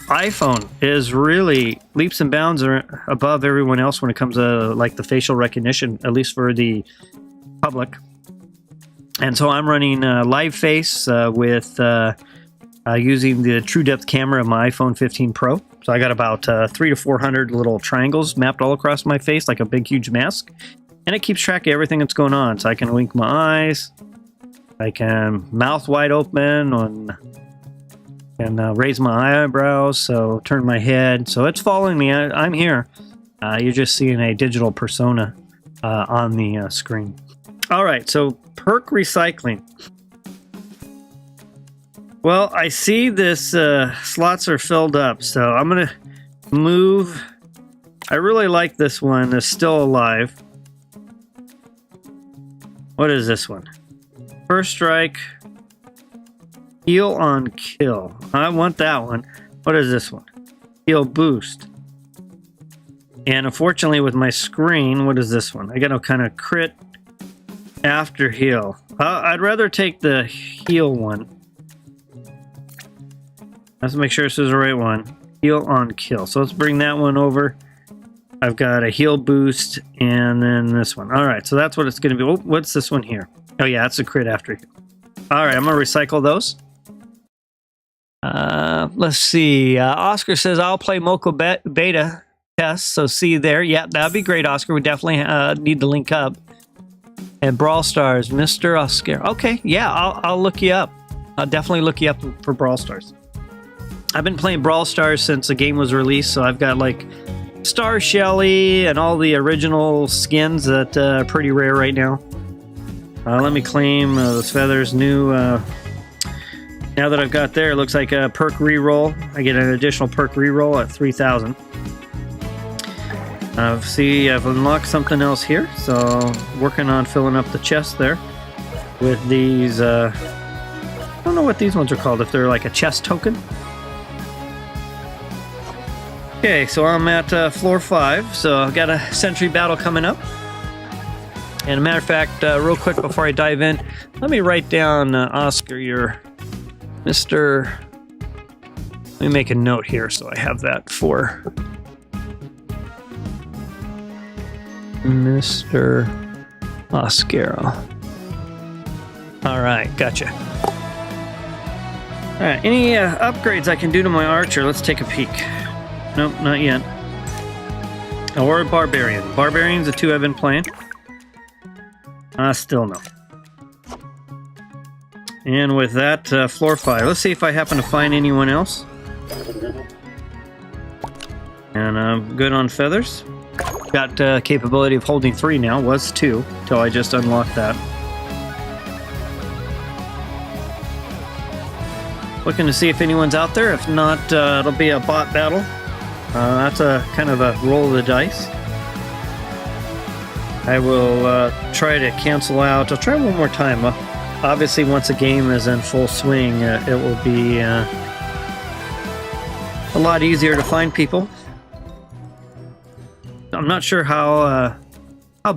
iPhone is really leaps and bounds above everyone else when it comes to like the facial recognition, at least for the public. And so I'm running live face with using the true depth camera of my iPhone 15 Pro. So I got about 300 to 400 little triangles mapped all across my face like a big huge mask, and it keeps track of everything that's going on. So I can wink my eyes, I can mouth wide open, and raise my eyebrows, so turn my head. So it's following me. I'm here. You're just seeing a digital persona on the screen. All right, so perk recycling. Well, I see this slots are filled up, so I'm going to move. I really like this one. It's still alive. What is this one? First strike. Heal on kill. I want that one. What is this one? Heal boost. And unfortunately with my screen, what is this one? I got to kind of crit after heal. I'd rather take the heal one. Let's make sure this is the right one. Heal on kill. So let's bring that one over. I've got a heal boost and then this one. All right, so that's what it's going to be. Oh, what's this one here? Oh yeah, it's a crit after heal. All right, I'm going to recycle those. Let's see. Oscar says, I'll play Mocha Beta test, so see you there. Yeah, that'd be great, Oscar. We definitely need to link up. And Brawl Stars, Mr. Oscar. Okay, yeah, I'll look you up. I'll definitely look you up for Brawl Stars. I've been playing Brawl Stars since the game was released, so I've got like Star Shelly and all the original skins that are pretty rare right now. Let me claim those feathers new. Now that I've got there, it looks like a perk reroll. I get an additional perk reroll at 3,000. See, I've unlocked something else here, so working on filling up the chest there with these. I don't know what these ones are called, if they're like a chest token. Okay, so I'm at floor 5, so I've got a sentry battle coming up. And a matter of fact, real quick before I dive in, let me write down, Oscar, your Mr. Let me make a note here so I have that for Mr. Oscaro. All right, gotcha. All right, any upgrades I can do to my archer? Let's take a peek. Nope, not yet. Or Barbarian. Barbarian's the two I've been playing. Still no. And with that, floor 5. Let's see if I happen to find anyone else. And I'm good on feathers. Got capability of holding 3 now. Was 2 till I just unlocked that. looking to see if anyone's out there. If not, it'll be a bot battle. That's a kind of a roll of the dice. I will try to cancel out. I'll try one more time. Obviously, once a game is in full swing, it will be a lot easier to find people. I'm not sure how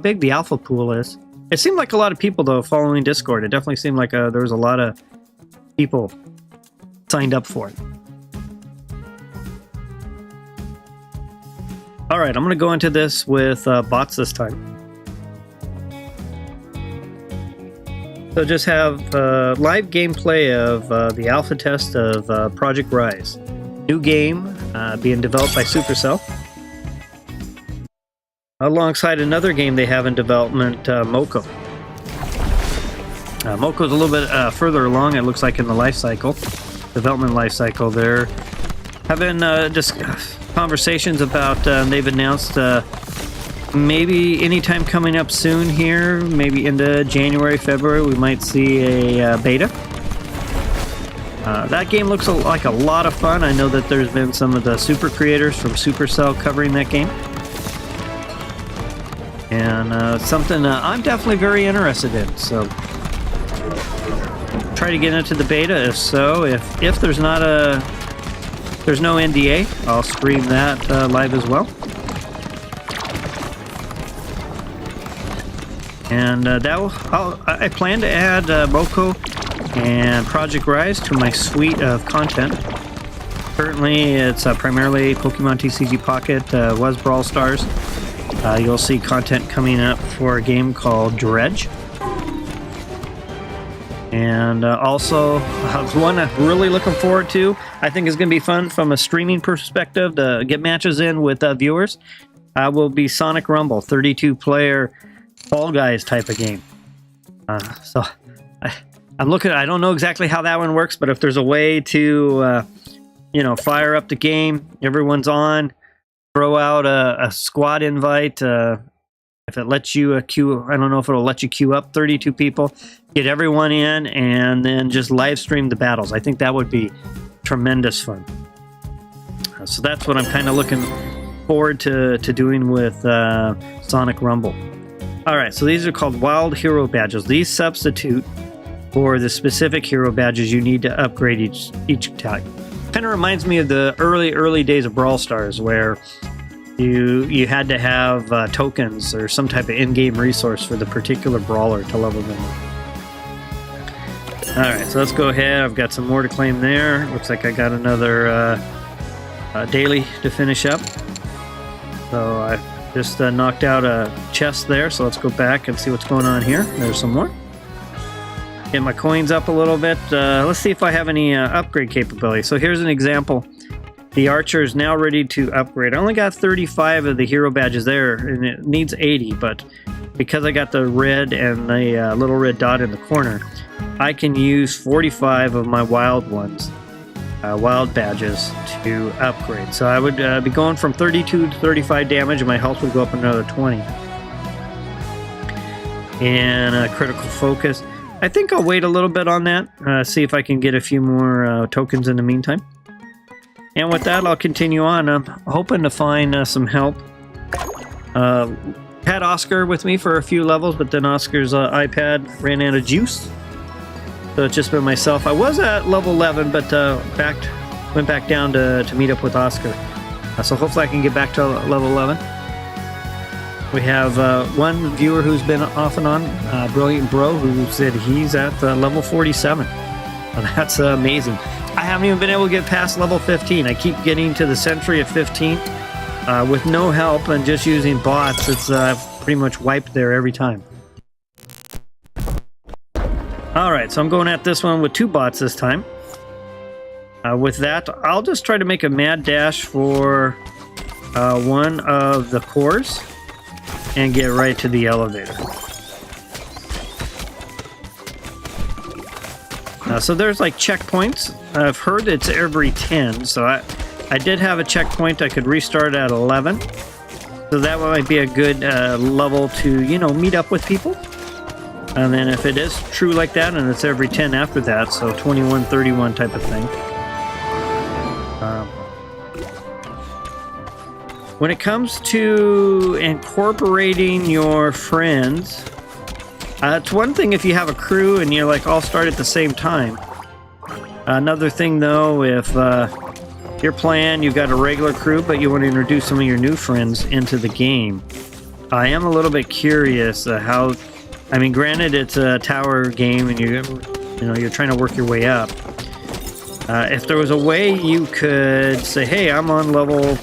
big the alpha pool is. It seemed like a lot of people, though, following Discord. It definitely seemed like there was a lot of people signed up for it. All right, I'm going to go into this with bots this time. So just have live gameplay of the alpha test of Project R.I.S.E. New game being developed by Supercell. Alongside another game they have in development, Moko. Moko's a little bit further along, it looks like, in the life cycle, development life cycle. They're having just conversations about, they've announced maybe anytime coming up soon here, maybe into January, February, we might see a beta. That game looks like a lot of fun. I know that there's been some of the super creators from Supercell covering that game. And something I'm definitely very interested in, so try to get into the beta. If so, if there's no NDA, I'll stream that live as well. And I plan to add Moko and Project R.I.S.E. to my suite of content. Currently, it's primarily Pokemon TCG Pocket, was Brawl Stars. You'll see content coming up for a game called Dredge. And also, one I'm really looking forward to, I think is going to be fun from a streaming perspective to get matches in with viewers, will be Sonic Rumble, 32-player Fall Guys type of game. So I'm looking, I don't know exactly how that one works, but if there's a way to, fire up the game, everyone's on, throw out a squad invite, if it lets you queue, I don't know if it'll let you queue up 32 people, get everyone in, and then just live stream the battles. I think that would be tremendous fun. So that's what I'm kind of looking forward to doing with Sonic Rumble. All right, so these are called Wild Hero Badges. These substitute for the specific hero badges you need to upgrade each type. Kind of reminds me of the early days of Brawl Stars, where you had to have tokens or some type of in-game resource for the particular brawler to level them up. All right, so let's go ahead. I've got some more to claim there. Looks like I got another daily to finish up. So I just knocked out a chest there, so let's go back and see what's going on here. There's some more. Get my coins up a little bit. Let's see if I have any upgrade capability. So here's an example. The archer is now ready to upgrade. I only got 35 of the hero badges there, and it needs 80, but because I got the red and the little red dot in the corner, I can use 45 of my wild ones, wild badges, to upgrade. So I would be going from 32 to 35 damage, and my health would go up another 20. And critical focus. I think I'll wait a little bit on that, see if I can get a few more tokens in the meantime. And with that, I'll continue on. I'm hoping to find some help. Had Oscar with me for a few levels, but then Oscar's iPad ran out of juice. So it's just been myself. I was at level 11, but went back down to meet up with Oscar. So hopefully I can get back to level 11. We have one viewer who's been off and on, Brilliant Bro, who said he's at level 47. Well, that's amazing. I haven't even been able to get past level 15. I keep getting to the Sentry at 15 with no help and just using bots. It's pretty much wiped there every time. Alright, so I'm going at this one with 2 bots this time. With that, I'll just try to make a mad dash for one of the cores and get right to the elevator. So there's like checkpoints. I've heard it's every 10, so I did have a checkpoint. I could restart at 11. So that might be a good level to, meet up with people. And then if it is true like that, and it's every 10 after that, so 21, 31 type of thing. When it comes to incorporating your friends, it's one thing if you have a crew and you're like all start at the same time. Another thing though, if you're playing, you've got a regular crew, but you want to introduce some of your new friends into the game. I am a little bit curious how. I mean, granted, it's a tower game, and you're trying to work your way up. If there was a way you could say, "Hey, I'm on level,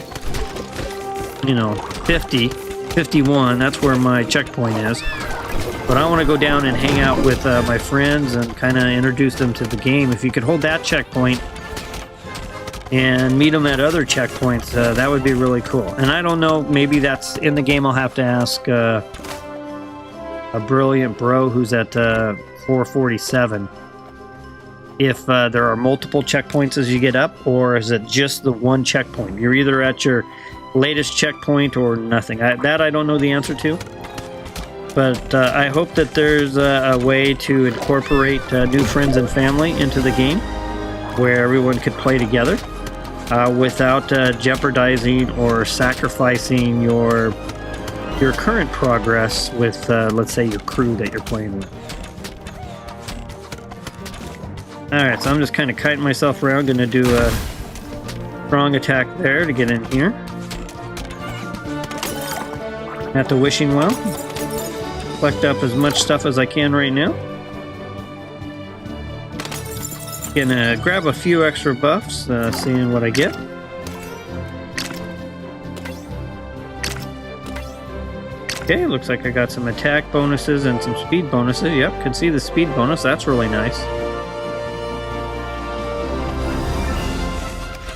50, 51. That's where my checkpoint is. But I want to go down and hang out with my friends and kind of introduce them to the game." If you could hold that checkpoint and meet them at other checkpoints, that would be really cool. And I don't know, maybe that's in the game. I'll have to ask a brilliant bro who's at 447 if there are multiple checkpoints as you get up, or is it just the one checkpoint? You're either at your latest checkpoint or nothing. That I don't know the answer to. But I hope that there's a way to incorporate new friends and family into the game where everyone could play together without jeopardizing or sacrificing your current progress with, let's say, your crew that you're playing with. Alright, so I'm just kind of kiting myself around. Going to do a strong attack there to get in here. At the wishing well. Collect up as much stuff as I can right now. Gonna grab a few extra buffs, seeing what I get. Okay, looks like I got some attack bonuses and some speed bonuses. Yep, can see the speed bonus. That's really nice.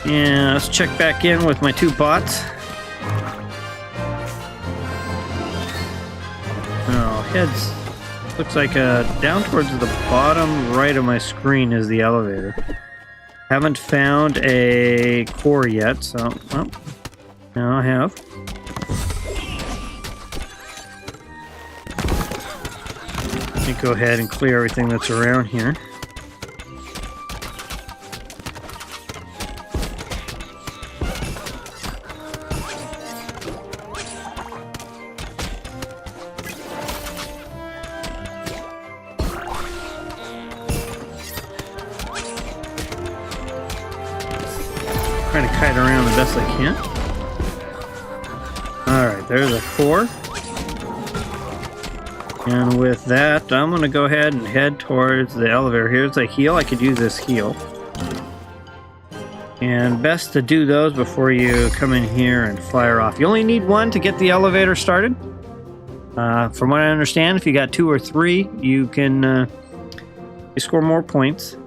Yeah, let's check back in with my two bots. Oh, heads. Looks like down towards the bottom right of my screen is the elevator. Haven't found a core yet, so well, now I have. Let me go ahead and clear everything that's around here. Trying to kite around the best I can. Alright, there's a core. And with that, I'm going to go ahead and head towards the elevator. Here's a heal. I could use this heal. And best to do those before you come in here and fire off. You only need one to get the elevator started. From what I understand, if you got 2 or 3, you can you score more points.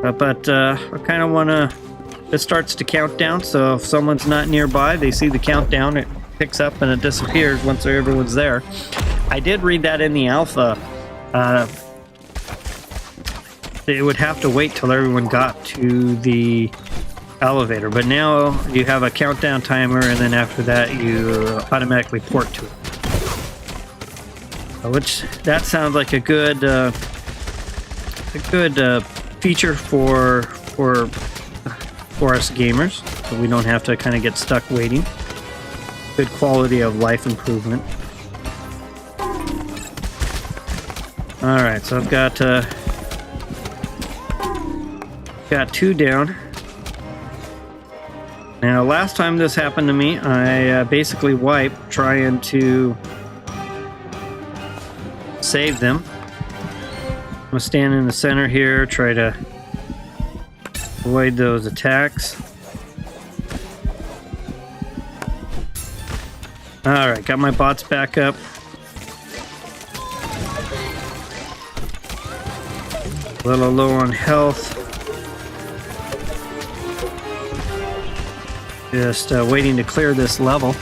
But I kind of want to... This starts to count down, so if someone's not nearby, they see the countdown, it picks up and it disappears once everyone's there. I did read that in the alpha. It would have to wait till everyone got to the elevator, but now you have a countdown timer, and then after that you automatically port to it. Which that sounds like a good feature for us gamers, so we don't have to kind of get stuck waiting. Good quality of life improvement. Alright, so I've got 2 down. Now, last time this happened to me, I basically wiped trying to save them. I'm gonna stand in the center here, try to avoid those attacks. Alright, got my bots back up. A little low on health. Just waiting to clear this level.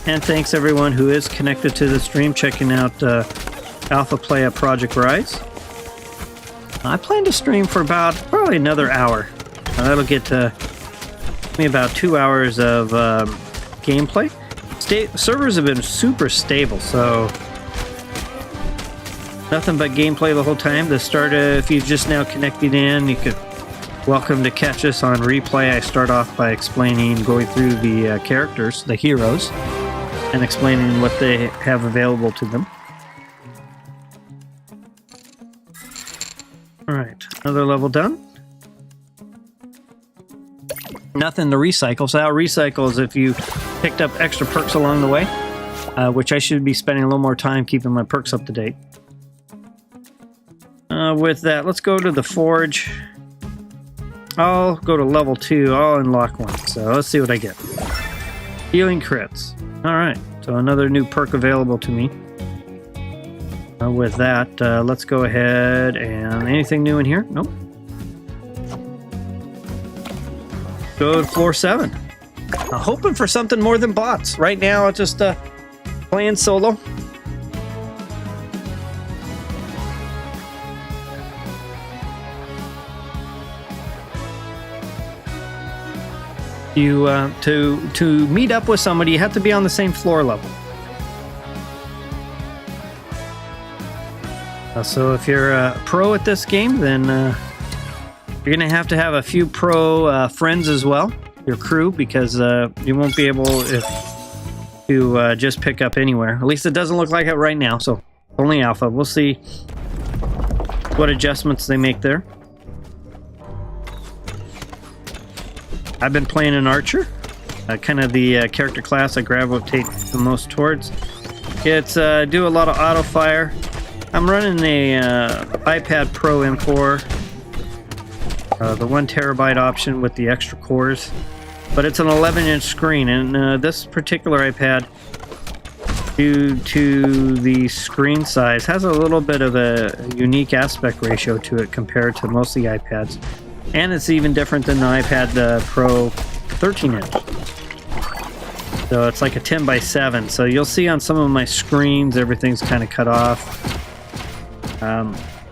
And thanks everyone who is connected to the stream, checking out Alpha Play at Project R.I.S.E. I plan to stream for about probably another hour. That'll get me about 2 hours of gameplay. servers have been super stable, so nothing but gameplay the whole time. The start, if you're just now connecting in, you could welcome to catch us on replay. I start off by explaining, going through the characters, the heroes, and explaining what they have available to them. All right, another level done. Nothing to recycle. So how recycle is if you picked up extra perks along the way, which I should be spending a little more time keeping my perks up to date. With that, let's go to the forge. I'll go to level 2. I'll unlock one. So let's see what I get. Healing crits. All right. So another new perk available to me. With that, let's go ahead and anything new in here? Nope. Go to floor 7. Hoping for something more than bots. Right now, it's just playing solo. You to meet up with somebody, you have to be on the same floor level. So if you're a pro at this game, then you're gonna have to have a few pro friends as well, your crew, because you won't be able to just pick up anywhere. At least it doesn't look like it right now. So only alpha. We'll see what adjustments they make there. I've been playing an archer, kind of the character class I gravitate the most towards. It's do a lot of auto fire. I'm running a iPad Pro M4, the 1 terabyte option with the extra cores, but it's an 11-inch screen, and this particular iPad, due to the screen size, has a little bit of a unique aspect ratio to it compared to most of the iPads. And it's even different than the iPad Pro 13-inch. So it's like a 10:7. So you'll see on some of my screens, everything's kind of cut off.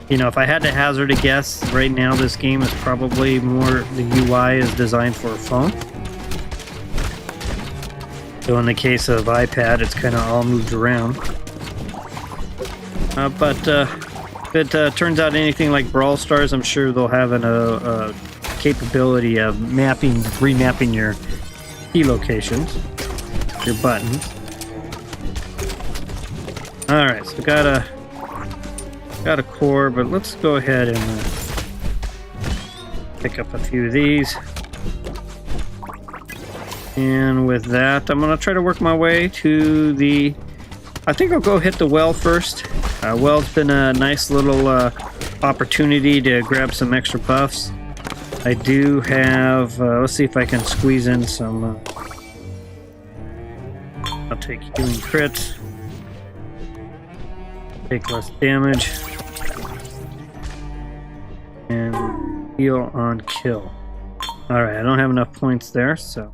You know, if I had to hazard a guess, right now this game is probably more, the UI is designed for a phone. So in the case of iPad, it's kind of all moved around. If it turns out anything like Brawl Stars, I'm sure they'll have a capability of remapping your key locations, your buttons. All right, so got a core, but let's go ahead and pick up a few of these. And with that, I'm gonna try to work my way to the. I think I'll go hit the well first. Well's been a nice little opportunity to grab some extra buffs. I do have, let's see if I can squeeze in some, I'll take healing crits, take less damage, and heal on kill. Alright, I don't have enough points there, so.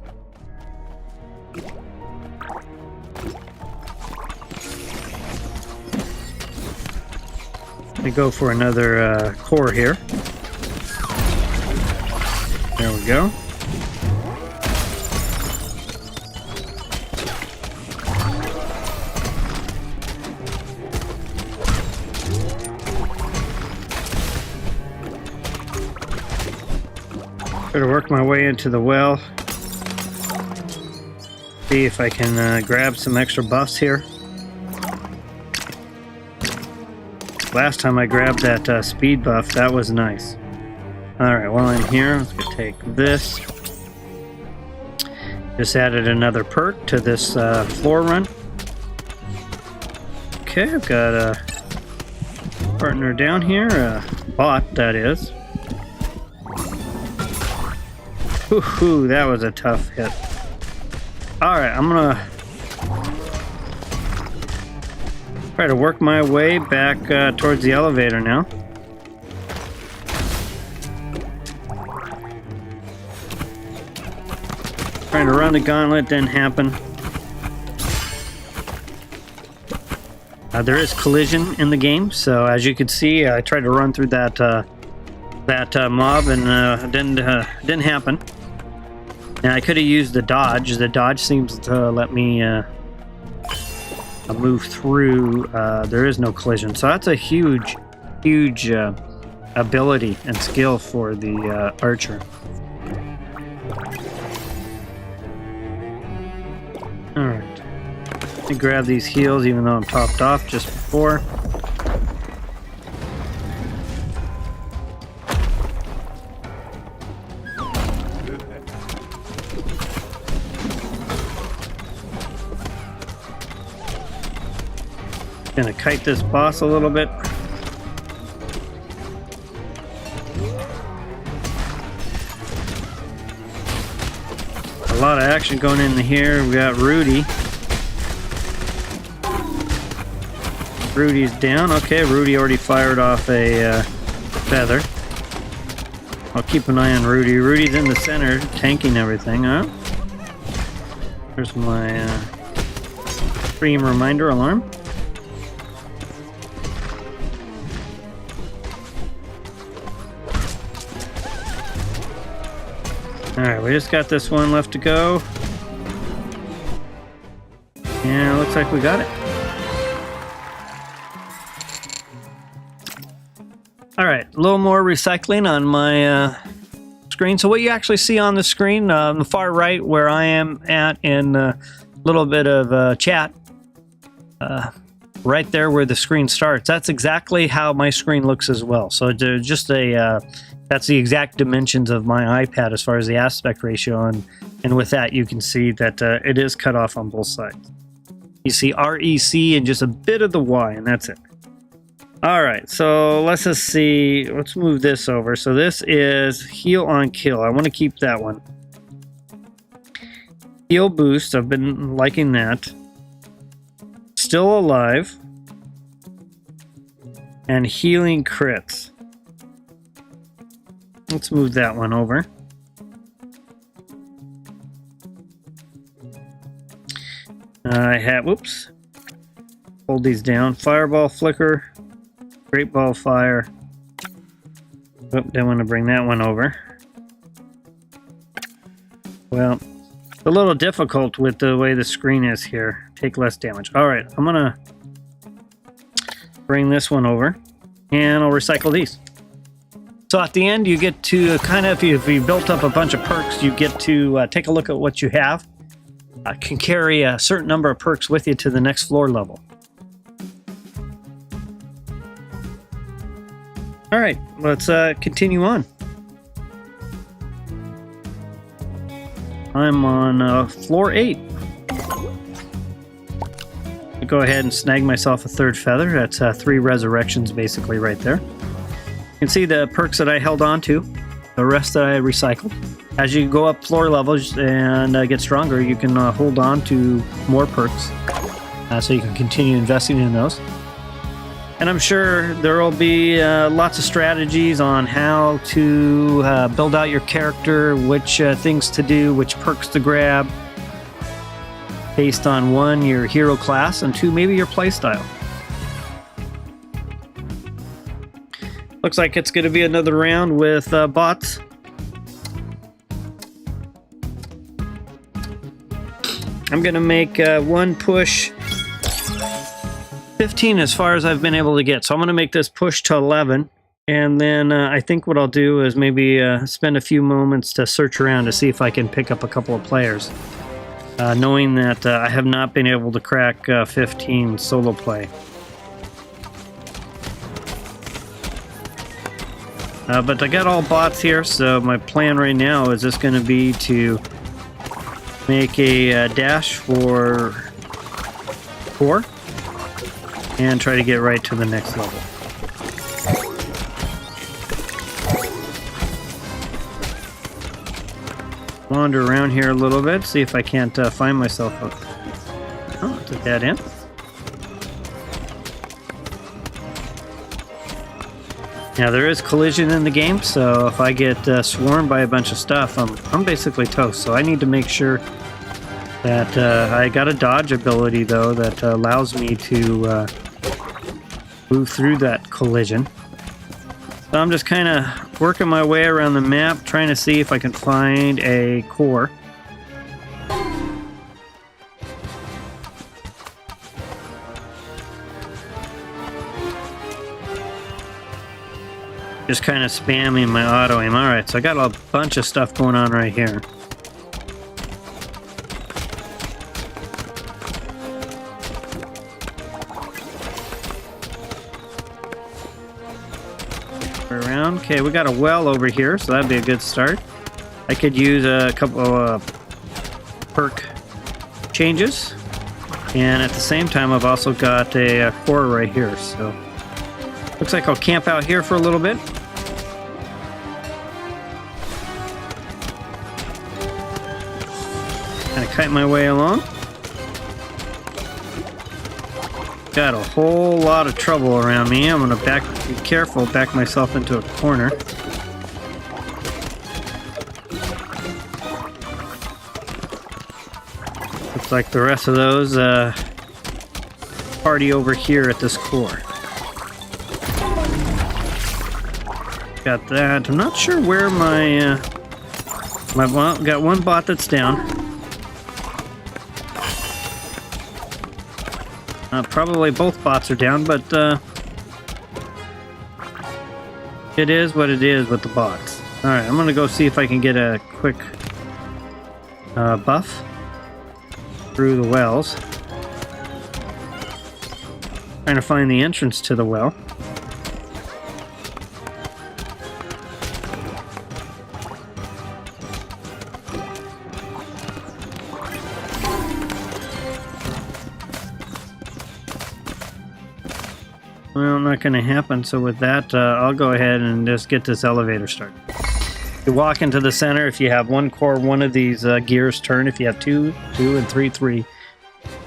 We go for another core here. There we go. Try to work my way into the well. See if I can grab some extra buffs here. Last time I grabbed that speed buff, that was nice. Alright, while I'm here, let's go take this. Just added another perk to this floor run. Okay, I've got a partner down here, a bot that is. Woohoo, that was a tough hit. Alright, I'm gonna try to work my way back towards the elevator now. Trying to run the gauntlet, didn't happen. There is collision in the game, so as you can see, I tried to run through that mob and didn't happen. Now I could have used the dodge. The dodge seems to let me move through, there is no collision. So that's a huge ability and skill for the archer. Alright. Let me grab these heals even though I'm topped off just before. Gonna kite this boss a little bit. A lot of action going in here. We got Rudy. Rudy's down. Okay, Rudy already fired off a feather. I'll keep an eye on Rudy. Rudy's in the center, tanking everything, huh? There's my stream reminder alarm. Alright, we just got this one left to go. Yeah, looks like we got it. Alright, a little more recycling on my screen. So what you actually see on the screen, on the far right where I am at in a little bit of chat, right there where the screen starts, that's exactly how my screen looks as well. So just a... that's the exact dimensions of my iPad as far as the aspect ratio, and with that you can see that it is cut off on both sides. You see R.I.S.E and just a bit of the Y, and that's it. Alright, so let's just see, let's move this over. So this is heal on kill. I want to keep that one. Heal boost, I've been liking that. Still alive. And healing crits. Let's move that one over. I have, whoops. Hold these down. Fireball flicker. Great ball fire. Oh, don't want to bring that one over. Well, it's a little difficult with the way the screen is here. Take less damage. Alright, I'm gonna bring this one over. And I'll recycle these. So at the end, you get to kind of, if you built up a bunch of perks, you get to take a look at what you have. Can carry a certain number of perks with you to the next floor level. All right, let's continue on. I'm on floor 8. I'll go ahead and snag myself a third feather. That's 3 resurrections basically right there. You can see the perks that I held on to, the rest that I recycled. As you go up floor levels and get stronger, you can hold on to more perks, so you can continue investing in those. And I'm sure there will be lots of strategies on how to build out your character, which things to do, which perks to grab, based on 1, your hero class, and 2, maybe your playstyle. Looks like it's going to be another round with bots. I'm going to make one push 15 as far as I've been able to get. So I'm going to make this push to 11. And then I think what I'll do is maybe spend a few moments to search around to see if I can pick up a couple of players. Knowing that I have not been able to crack 15 solo play. But I got all bots here, so my plan right now is just going to be to make a dash for 4 and try to get right to the next level. Wander around here a little bit, see if I can't find myself a... Oh, it's a dead end. Now there is collision in the game, so if I get swarmed by a bunch of stuff, I'm basically toast. So I need to make sure that I got a dodge ability though that allows me to move through that collision. So I'm just kind of working my way around the map, trying to see if I can find a core. Just kind of spamming my auto aim. All right, so I got a bunch of stuff going on right here. Around. Okay, we got a well over here, so that'd be a good start. I could use a couple of perk changes, and at the same time, I've also got a core right here. So looks like I'll camp out here for a little bit. Kind of kite my way along. Got a whole lot of trouble around me. I'm gonna be careful, back myself into a corner. Looks like the rest of those party over here at this core. Got that. I'm not sure where my well, got one bot that's down. Probably both bots are down, but it is what it is with the bots. Alright, I'm gonna go see if I can get a quick buff through the wells. Trying to find the entrance to the well. Well, not going to happen. So with that, I'll go ahead and just get this elevator started. You walk into the center. If you have one core, one of these gears turn. If you have two, and three. It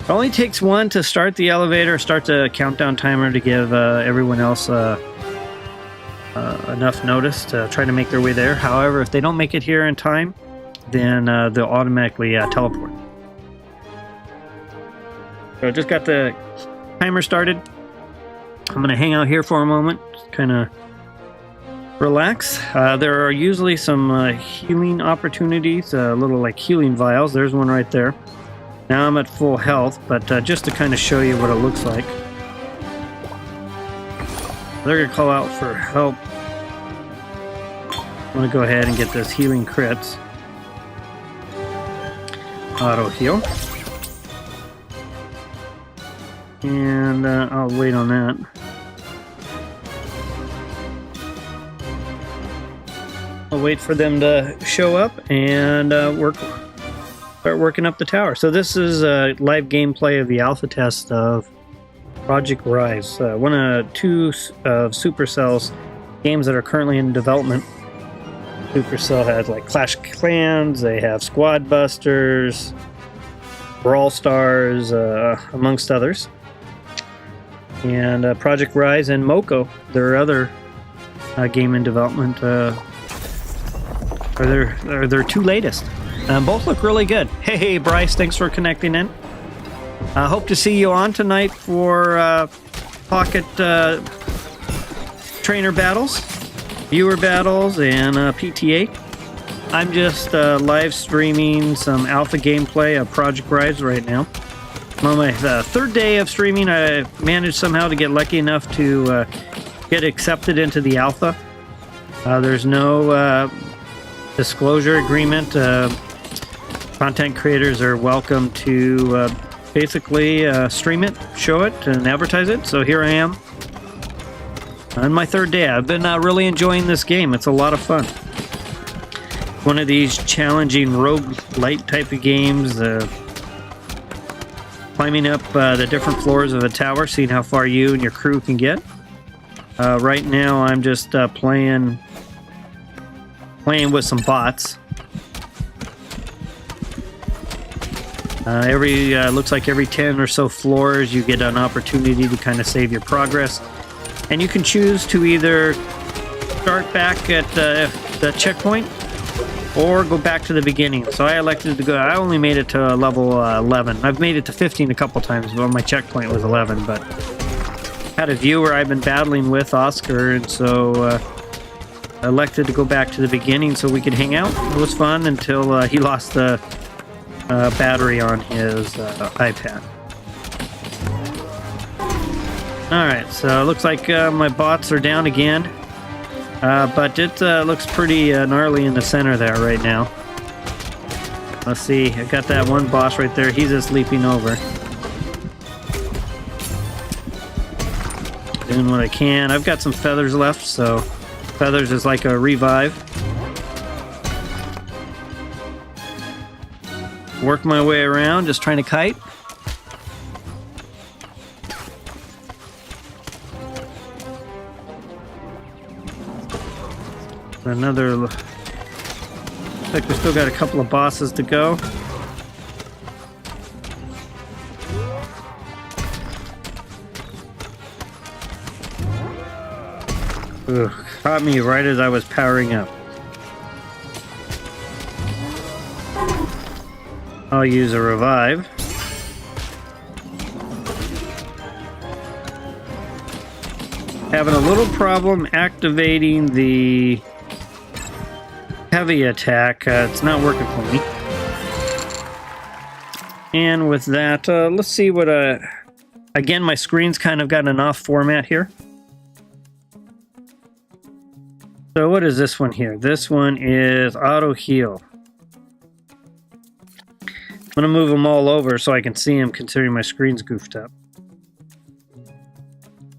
only takes one to start the elevator, start the countdown timer to give everyone else enough notice to try to make their way there. However, if they don't make it here in time, then they'll automatically teleport. So I just got the timer started. I'm going to hang out here for a moment, just kind of relax. There are usually some healing opportunities, little like healing vials. There's one right there. Now I'm at full health, but just to kind of show you what it looks like. They're going to call out for help. I'm going to go ahead and get this healing crits. Auto heal. And I'll wait on that. I'll wait for them to show up and start working up the tower. So this is a live gameplay of the alpha test of Project R.I.S.E, one of two of Supercell's games that are currently in development. Supercell has like Clash of Clans, they have Squad Busters, Brawl Stars, amongst others. And Project R.I.S.E and Moko, their other game in development, are their two latest. Both look really good. Hey, Bryce, thanks for connecting in. I hope to see you on tonight for Pocket Trainer battles, viewer battles, and PTA. I'm just live streaming some alpha gameplay of Project R.I.S.E right now. I'm on my third day of streaming. I managed somehow to get lucky enough to get accepted into the alpha. There's no disclosure agreement. Content creators are welcome to basically stream it, show it, and advertise it. So here I am on my third day. I've been really enjoying this game. It's a lot of fun. One of these challenging roguelite type of games, climbing up the different floors of a tower, seeing how far you and your crew can get. Right now I'm just playing with some bots. Looks like every 10 or so floors you get an opportunity to kind of save your progress, and you can choose to either start back at the checkpoint or go back to the beginning. So I elected to go. I only made it to level 11. I've made it to 15 a couple times, but my checkpoint was 11. But had a viewer I've been battling with, Oscar, and so I elected to go back to the beginning so we could hang out. It was fun until he lost the battery on his iPad. Alright, so it looks like my bots are down again. But it looks pretty gnarly in the center there right now. Let's see, I got that one boss right there. He's just leaping over. Doing what I can. I've got some feathers left, so feathers is like a revive. Work my way around, just trying to kite. Another... Looks like we still got a couple of bosses to go. Ugh, caught me right as I was powering up. I'll use a revive. Having a little problem activating the heavy attack. It's not working for me. And with that, let's see what... Again, my screen's kind of got an off format here. So what is this one here? This one is auto heal. I'm going to move them all over so I can see them considering my screen's goofed up.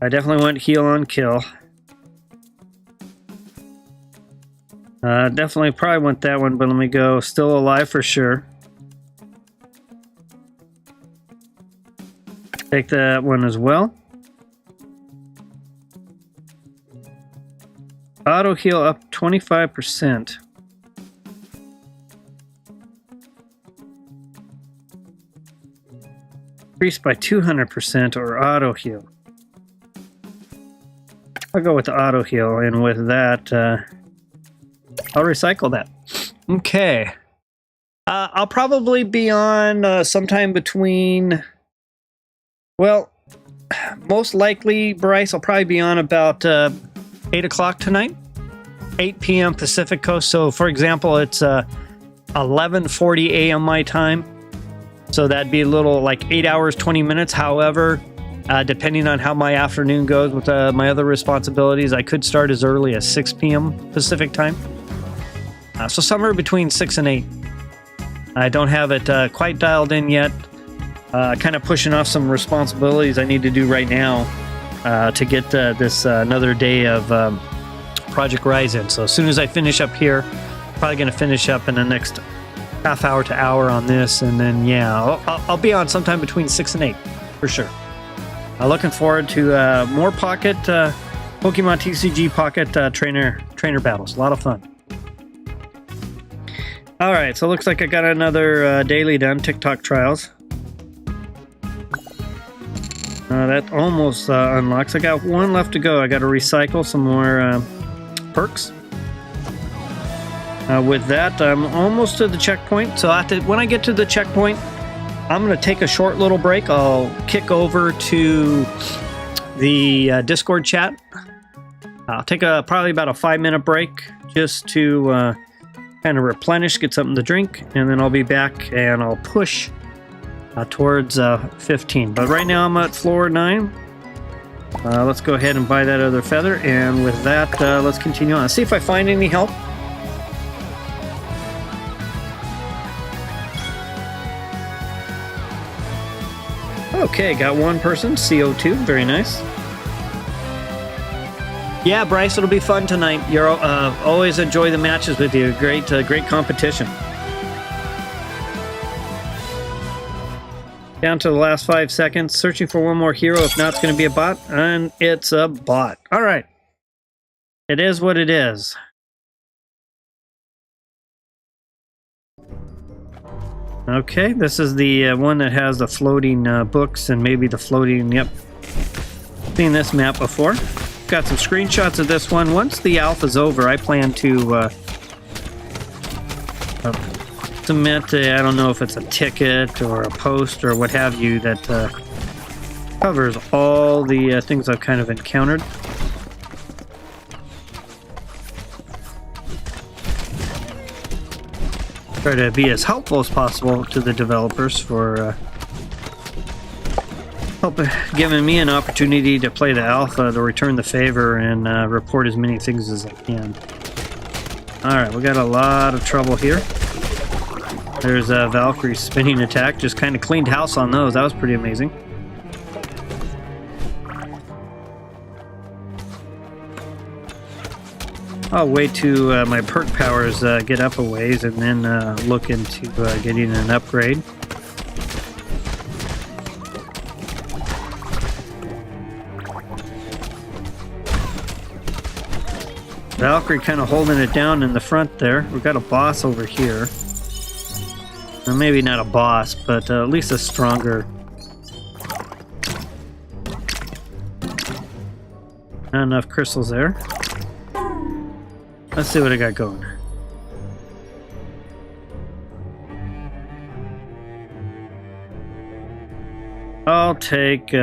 I definitely want heal on kill. Definitely probably want that one, but let me go still alive for sure. Take that one as well. Auto heal up 25%. Increased by 200% or auto heal. I'll go with the auto heal, and with that, I'll recycle that. Okay. I'll probably be on sometime between... Well, most likely, Bryce, I'll probably be on about 8 o'clock tonight. 8 p.m. Pacific Coast. So, for example, it's 11:40 a.m. my time. So that'd be a little like 8 hours, 20 minutes. However, depending on how my afternoon goes with my other responsibilities, I could start as early as 6 p.m. Pacific time. So somewhere between 6 and 8. I don't have it quite dialed in yet. Kind of pushing off some responsibilities I need to do right now to get this another day of Project R.I.S.E in. So as soon as I finish up here, probably going to finish up in the next half hour to hour on this, and then yeah, I'll be on sometime between 6 and 8 for sure. Looking forward to more Pocket Pokemon TCG Pocket trainer battles. A lot of fun. All right, so it looks like I got another daily done. TikTok trials. That almost unlocks. I got one left to go. I got to recycle some more perks. With that, I'm almost to the checkpoint. So when I get to the checkpoint, I'm going to take a short little break. I'll kick over to the Discord chat. I'll take probably about a 5-minute break just to kind of replenish, get something to drink, and then I'll be back and I'll push towards 15. But right now I'm at floor 9. Let's go ahead and buy that other feather, and with that, let's continue on. See if I find any help. Okay, got one person, CO2, very nice. Yeah, Bryce, it'll be fun tonight. You're always enjoy the matches with you. Great competition. Down to the last 5 seconds. Searching for one more hero. If not, it's going to be a bot. And it's a bot. All right. It is what it is. Okay, this is the one that has the floating books and maybe the floating... Yep. Seen this map before. Got some screenshots of this one. Once the alpha's over, I plan to submit, I don't know if it's a ticket or a post or what have you, that covers all the things I've kind of encountered. Try to be as helpful as possible to the developers for giving me an opportunity to play the alpha, to return the favor, and report as many things as I can. Alright, we got a lot of trouble here. There's Valkyrie's spinning attack. Just kind of cleaned house on those. That was pretty amazing. I'll wait till my perk powers get up a ways and then look into getting an upgrade. Valkyrie kind of holding it down in the front there. We've got a boss over here. Or maybe not a boss, but at least a stronger. Not enough crystals there. Let's see what I got going. I'll take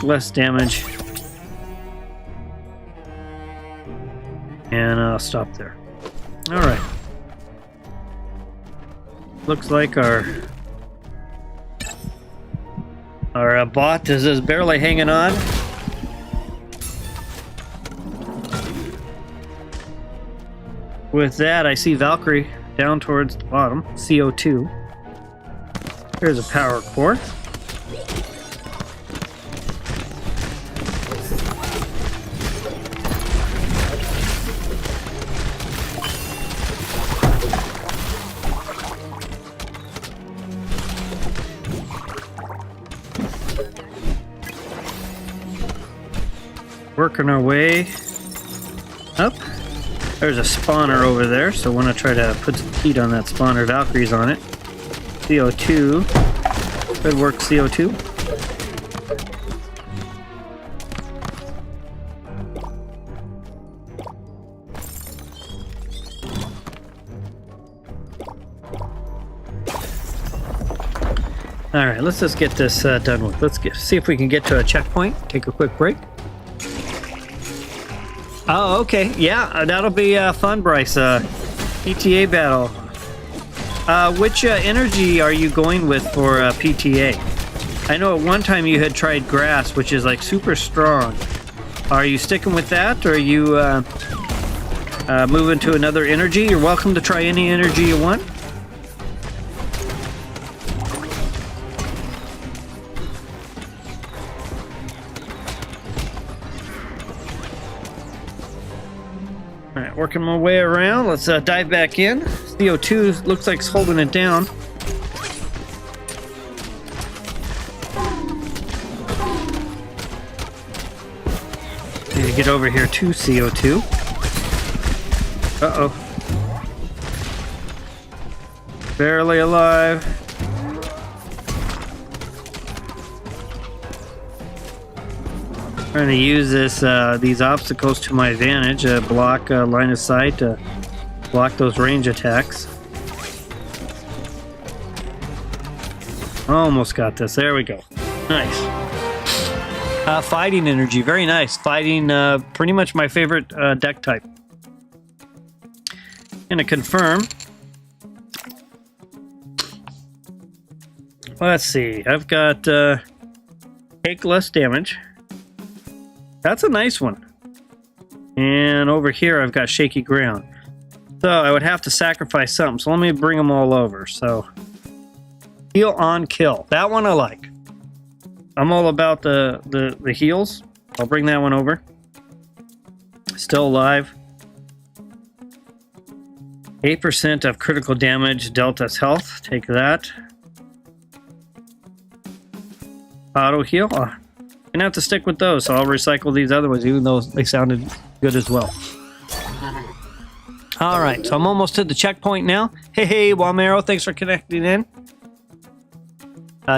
less damage. And I'll stop there. Alright. Looks like our bot is barely hanging on. With that, I see Valkyrie down towards the bottom. CO2. Here's a power core. Working our way up. There's a spawner over there, so I want to try to put some heat on that spawner. Valkyrie's on it. CO2. Good work, CO2. Alright, let's just get this done with. See if we can get to a checkpoint. Take a quick break. Oh, okay. Yeah, that'll be fun, Bryce. PTA battle. Which energy are you going with for PTA? I know at one time you had tried grass, which is like super strong. Are you sticking with that, or are you moving to another energy? You're welcome to try any energy you want. Alright, working my way around. Let's dive back in. CO2 looks like it's holding it down. Need to get over here to CO2. Uh-oh. Barely alive. Trying to use these obstacles to my advantage. Block line of sight to block those range attacks. Almost got this. There we go. Nice. Fighting energy. Very nice. Fighting, pretty much my favorite deck type. Gonna confirm. Let's see. I've got take less damage. That's a nice one. And over here I've got shaky ground. So I would have to sacrifice something. So let me bring them all over. So heal on kill. That one I like. I'm all about the heals. I'll bring that one over. Still alive. 8% of critical damage dealt us health. Take that. Auto heal. Gonna have to stick with those, so I'll recycle these other ones, even though they sounded good as well. All right, so I'm almost to the checkpoint now. Hey, Wamero, thanks for connecting in.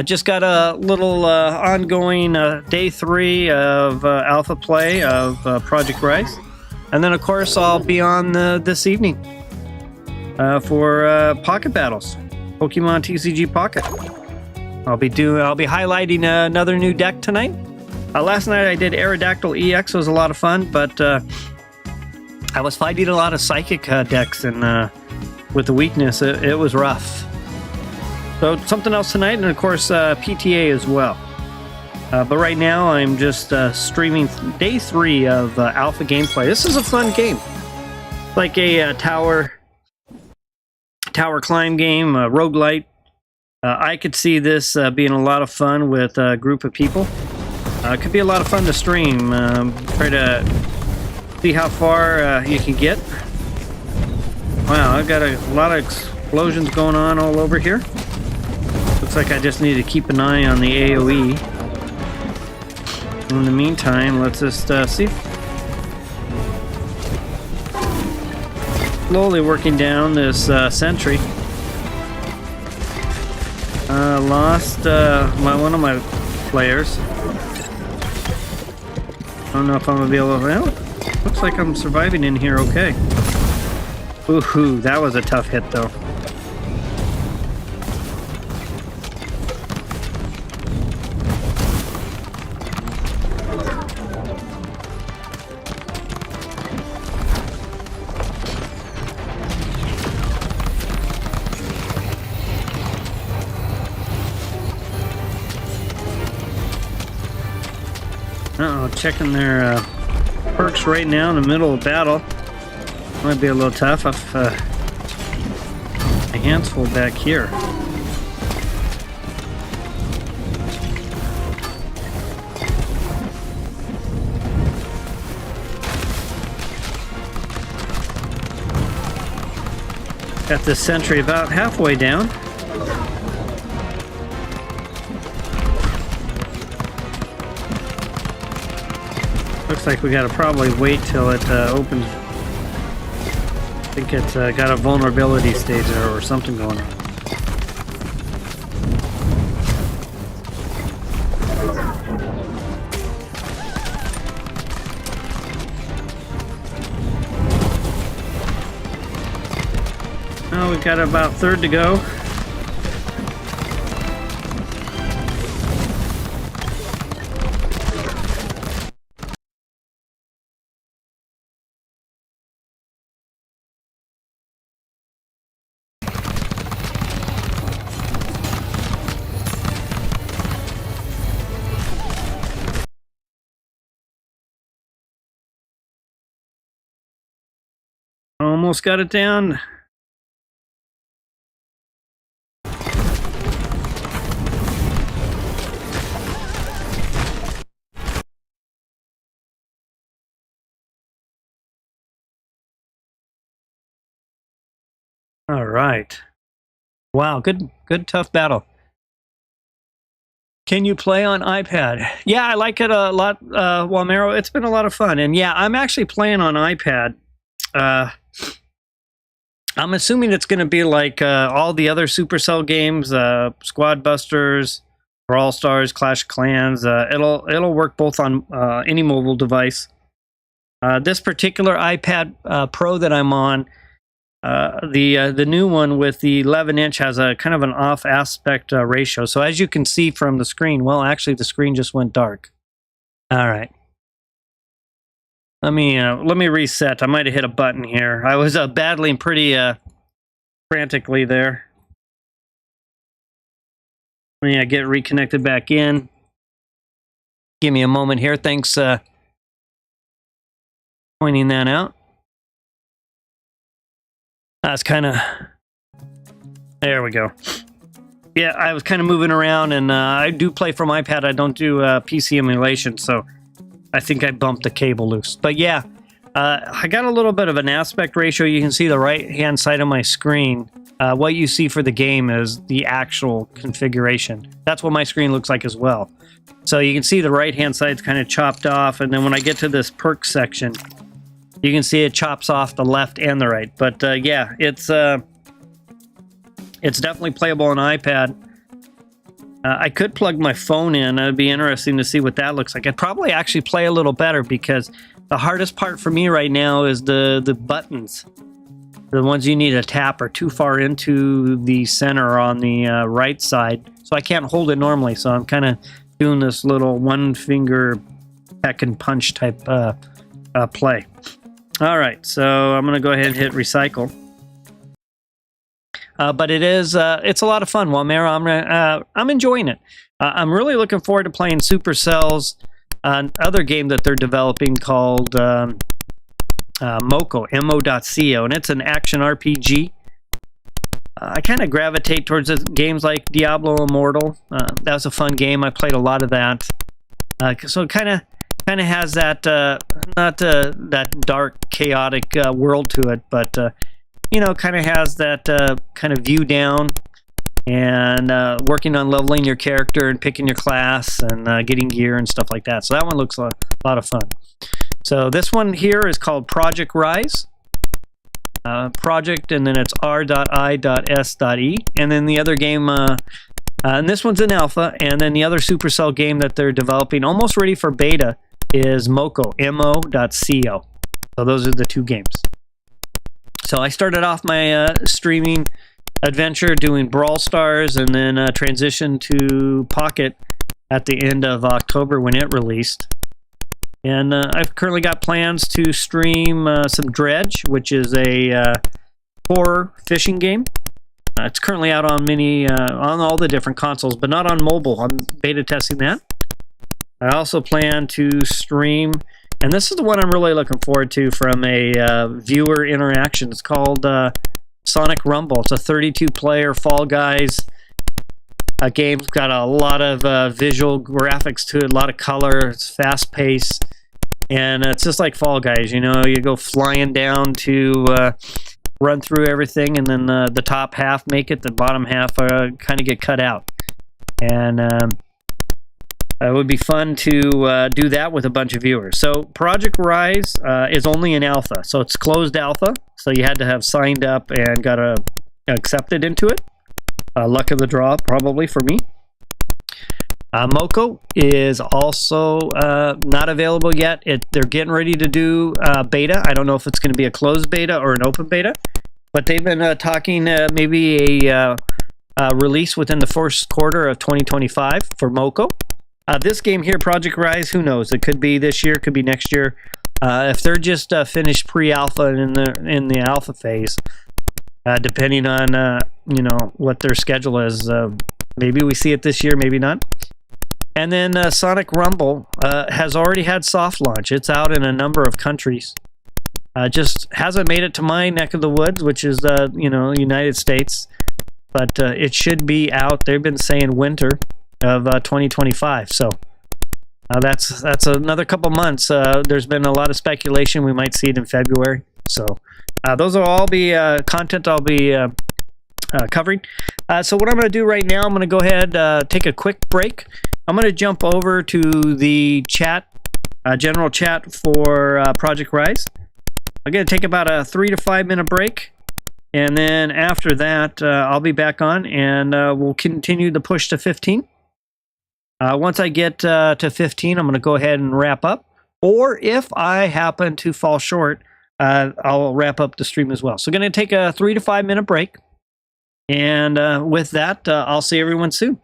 Just got a little ongoing day 3 of alpha play of Project R.I.S.E. And then, of course, I'll be on this evening for Pocket Battles, Pokemon TCG Pocket. I'll be highlighting another new deck tonight. Last night I did Aerodactyl EX. It was a lot of fun, but I was fighting a lot of psychic decks, and with the weakness, it was rough. So something else tonight, and of course PTA as well. But right now I'm just streaming day 3 of alpha gameplay. This is a fun game, like a tower climb game, roguelite. I could see this being a lot of fun with a group of people. It could be a lot of fun to stream. Try to see how far you can get. Wow, I've got a lot of explosions going on all over here. Looks like I just need to keep an eye on the AoE. In the meantime, let's just see. Slowly working down this sentry. Lost one of my players. I don't know if I'm gonna be able to. Well, looks like I'm surviving in here okay. Ooh, that was a tough hit though. Uh-oh, checking their perks right now in the middle of battle. Might be a little tough if my hands full back here. Got this sentry about halfway down. Looks like we gotta probably wait till it opens. I think it's got a vulnerability stage there or something going on. Oh, we've got about 1/3 to go. Almost got it down. All right. Wow, good tough battle. Can you play on iPad? Yeah, I like it a lot, Walmero. It's been a lot of fun. And yeah, I'm actually playing on iPad. I'm assuming it's going to be like all the other Supercell games, Squad Busters, Brawl Stars, Clash of Clans. It'll work both on any mobile device. This particular iPad Pro that I'm on, the new one with the 11-inch has a kind of an off aspect ratio. So as you can see from the screen, well, actually the screen just went dark. All right. Let me reset. I might have hit a button here. I was battling pretty frantically there. Let me get reconnected back in. Give me a moment here. Thanks pointing that out. That's kind of... There we go. Yeah, I was kind of moving around, and I do play from iPad. I don't do PC emulation, so I think I bumped the cable loose. But yeah, I got a little bit of an aspect ratio. You can see the right-hand side of my screen. What you see for the game is the actual configuration. That's what my screen looks like as well. So you can see the right-hand side's kind of chopped off, and then when I get to this perk section, you can see it chops off the left and the right. But yeah, it's definitely playable on iPad. I could plug my phone in. It'd be interesting to see what that looks like. I'd probably actually play a little better because the hardest part for me right now is the buttons. The ones you need to tap are too far into the center on the right side. So I can't hold it normally. So I'm kind of doing this little one finger peck and punch type play. All right, so I'm going to go ahead and hit recycle. but it's a lot of fun. While I'm enjoying it. I'm really looking forward to playing Supercell's other game that they're developing called Moko, mo.co, and it's an action RPG. I kind of gravitate towards games like Diablo Immortal. That was a fun game. I played a lot of that. So it kind of has that not that dark, chaotic world to it, but you know, kind of has that kind of view down and working on leveling your character and picking your class and getting gear and stuff like that. So that one looks a lot of fun. So this one here is called Project R.I.S.E. Project, and then it's R.I.S.E. And then the other game, and this one's in alpha, and then the other Supercell game that they're developing, almost ready for beta, is Moko, mo.co. So those are the two games. So I started off my streaming adventure doing Brawl Stars, and then transitioned to Pocket at the end of October when it released. And I've currently got plans to stream some Dredge, which is a horror fishing game. It's currently out on on all the different consoles, but not on mobile. I'm beta testing that. I also plan to stream, and this is the one I'm really looking forward to from a viewer interaction. It's called Sonic Rumble. It's a 32-player Fall Guys game. It's got a lot of visual graphics to it, a lot of color. It's fast-paced, and it's just like Fall Guys. You know, you go flying down to run through everything, and then the top half make it, the bottom half kind of get cut out. And it would be fun to do that with a bunch of viewers. So Project R.I.S.E. Is only in alpha, so it's closed alpha. So you had to have signed up and got accepted into it. Luck of the draw, probably for me. Moko is also not available yet. They're getting ready to do beta. I don't know if it's going to be a closed beta or an open beta, but they've been talking maybe a release within the first quarter of 2025 for Moko. This game here, Project R.I.S.E., who knows? It could be this year, could be next year. If they're just finished pre-alpha and in the alpha phase, depending on you know, what their schedule is, maybe we see it this year, maybe not. And then Sonic Rumble has already had soft launch. It's out in a number of countries. Just hasn't made it to my neck of the woods, which is you know, United States. But it should be out. They've been saying winter of 2025. So that's another couple months. There's been a lot of speculation. We might see it in February. So those will all be content I'll be covering. So what I'm going to do right now, I'm going to go ahead take a quick break. I'm going to jump over to the chat, general chat for Project R.I.S.E. I'm going to take about a 3 to 5 minute break, and then after that, I'll be back on, and we'll continue the push to 15. Once I get to 15, I'm going to go ahead and wrap up. Or if I happen to fall short, I'll wrap up the stream as well. So going to take a 3 to 5 minute break, and with that, I'll see everyone soon.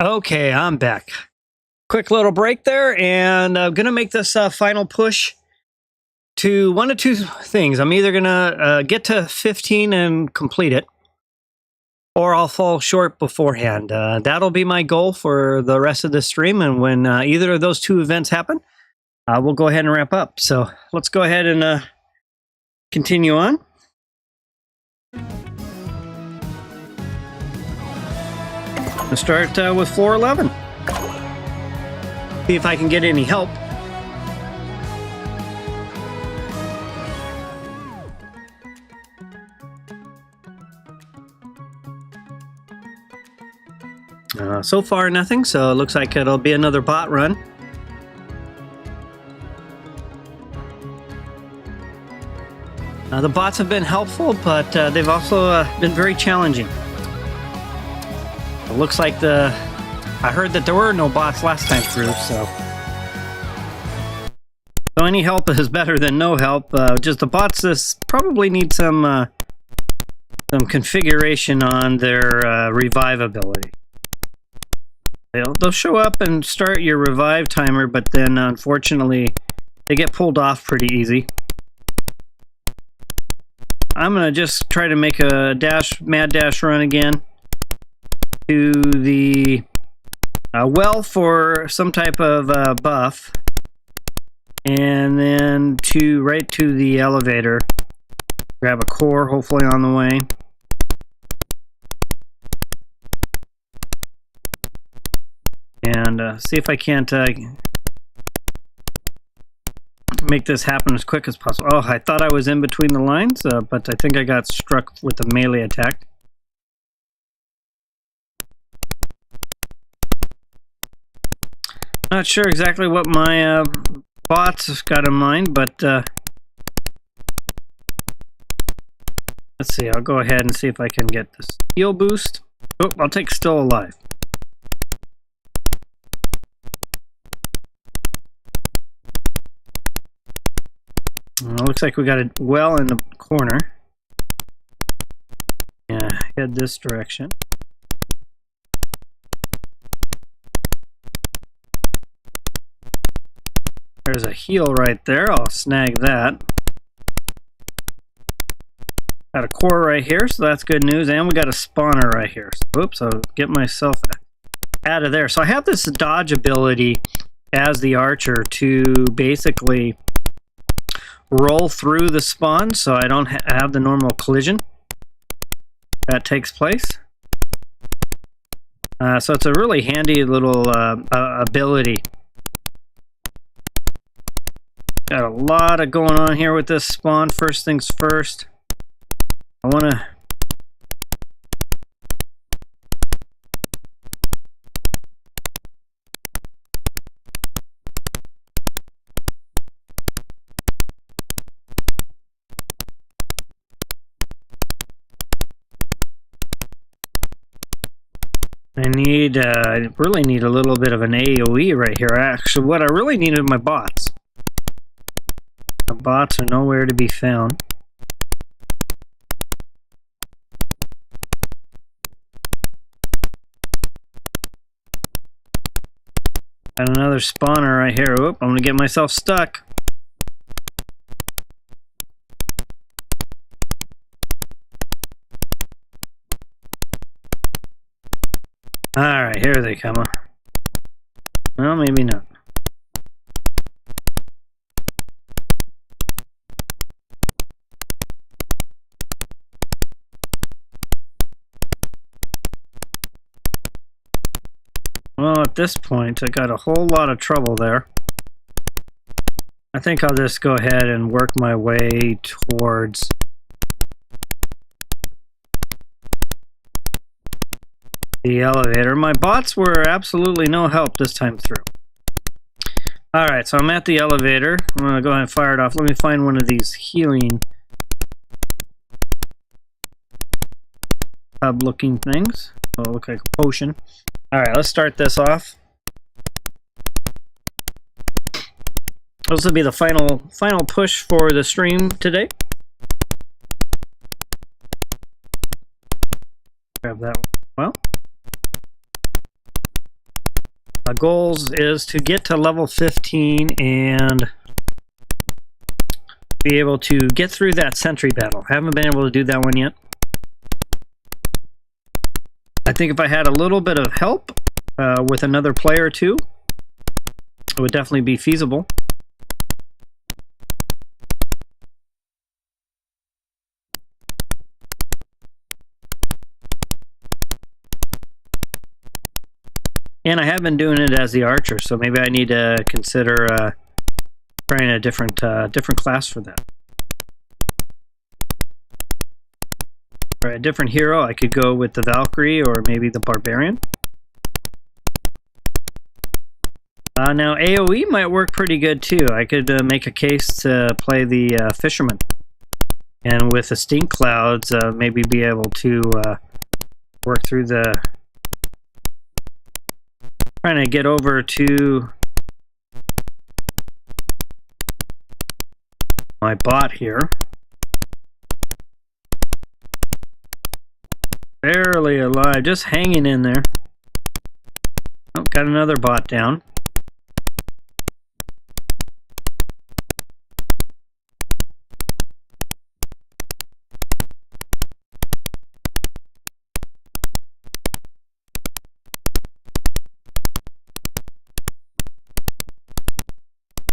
Okay, I'm back. Quick little break there, and I'm gonna make this final push to one of two things. I'm either gonna get to 15 and complete it, or I'll fall short beforehand. That'll be my goal for the rest of the stream, and when either of those two events happen, we'll go ahead and wrap up. So let's go ahead and continue on. Let's start with floor 11. See if I can get any help. So far, nothing, so it looks like it'll be another bot run. The bots have been helpful, but they've also been very challenging. It looks like I heard that there were no bots last time through, so any help is better than no help. Just the bots probably need some configuration on their revive ability. They'll show up and start your revive timer, but then unfortunately they get pulled off pretty easy. I'm gonna just try to make a mad dash run again to the well for some type of buff, and then right to the elevator, grab a core hopefully on the way, and see if I can't make this happen as quick as possible. Oh, I thought I was in between the lines, but I think I got struck with the melee attack. Not sure exactly what my bots got in mind, but let's see. I'll go ahead and see if I can get this heal boost. Oh, I'll take still alive. Looks like we got it well in the corner. Yeah, head this direction. There's a heal right there. I'll snag that. Got a core right here, so that's good news. And we got a spawner right here. So, oops, I'll get myself out of there. So I have this dodge ability as the archer to basically roll through the spawn, so I don't have the normal collision that takes place. So it's a really handy little ability. Got a lot of going on here with this spawn. First things first, I really need a little bit of an AoE right here. Actually, what I really need are my bots. The bots are nowhere to be found. Got another spawner right here. Oop, I'm gonna get myself stuck. Alright, here they come. Well, maybe not. Well, at this point, I got a whole lot of trouble there. I think I'll just go ahead and work my way towards the elevator. My bots were absolutely no help this time through. Alright, so I'm at the elevator. I'm going to go ahead and fire it off. Let me find one of these healing hub looking things. Oh, it looks like a potion. Alright, let's start this off. This will be the final push for the stream today. Grab that one. Well, goals is to get to level 15 and be able to get through that sentry battle. Haven't been able to do that one yet. I think if I had a little bit of help with another player or two, it would definitely be feasible. And I have been doing it as the archer, so maybe I need to consider trying a different class for that. For a different hero, I could go with the Valkyrie or maybe the Barbarian. Now AoE might work pretty good too. I could make a case to play the Fisherman, and with the stink clouds, maybe be able to work through the. Trying to get over to my bot here. Barely alive, just hanging in there. Oh, got another bot down.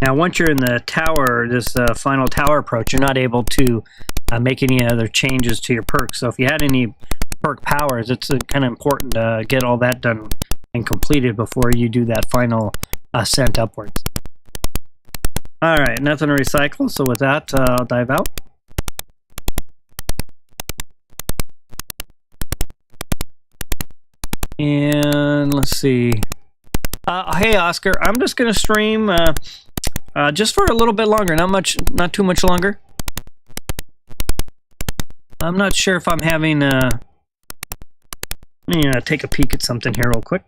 Now, once you're in the tower, this final tower approach, you're not able to make any other changes to your perks. So if you had any perk powers, it's kind of important to get all that done and completed before you do that final ascent upwards. Alright, nothing to recycle, so with that, I'll dive out. And let's see. Hey Oscar, I'm just going to stream just for a little bit longer, not too much longer. I'm not sure if I'm having let me take a peek at something here real quick.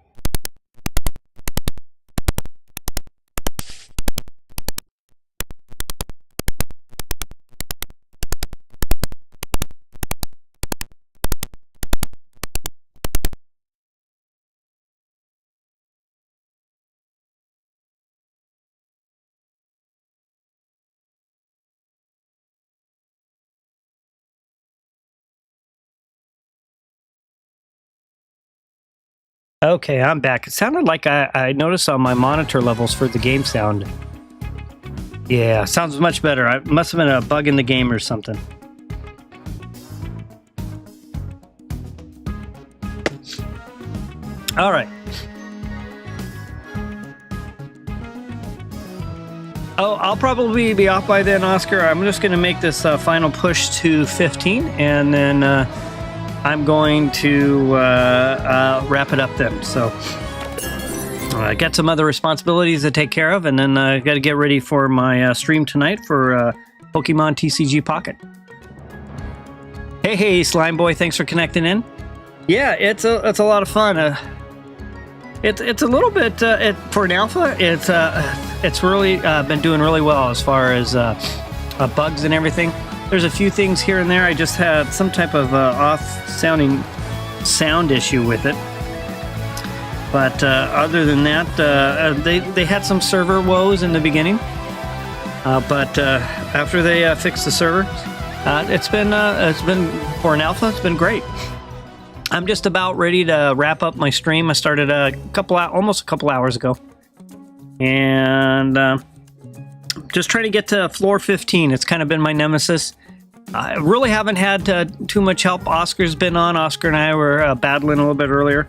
Okay, I'm back. It sounded like I noticed on my monitor levels for the game sound. Yeah, sounds much better. I must have been a bug in the game or something. All right. Oh, I'll probably be off by then, Oscar. I'm just going to make this final push to 15, and then I'm going to wrap it up then. So I got some other responsibilities to take care of, and then I got to get ready for my stream tonight for Pokemon TCG Pocket. Hey, Slime Boy, thanks for connecting in. Yeah, it's a lot of fun. It's a little bit for an alpha. It's really been doing really well as far as bugs and everything. There's a few things here and there. I just had some type of off-sounding sound issue with it. But other than that, they had some server woes in the beginning. But after they fixed the server, it's been for an alpha. It's been great. I'm just about ready to wrap up my stream. I started almost a couple hours ago, and just trying to get to floor 15. It's kind of been my nemesis. I really haven't had too much help. Oscar's been on. Oscar and I were battling a little bit earlier.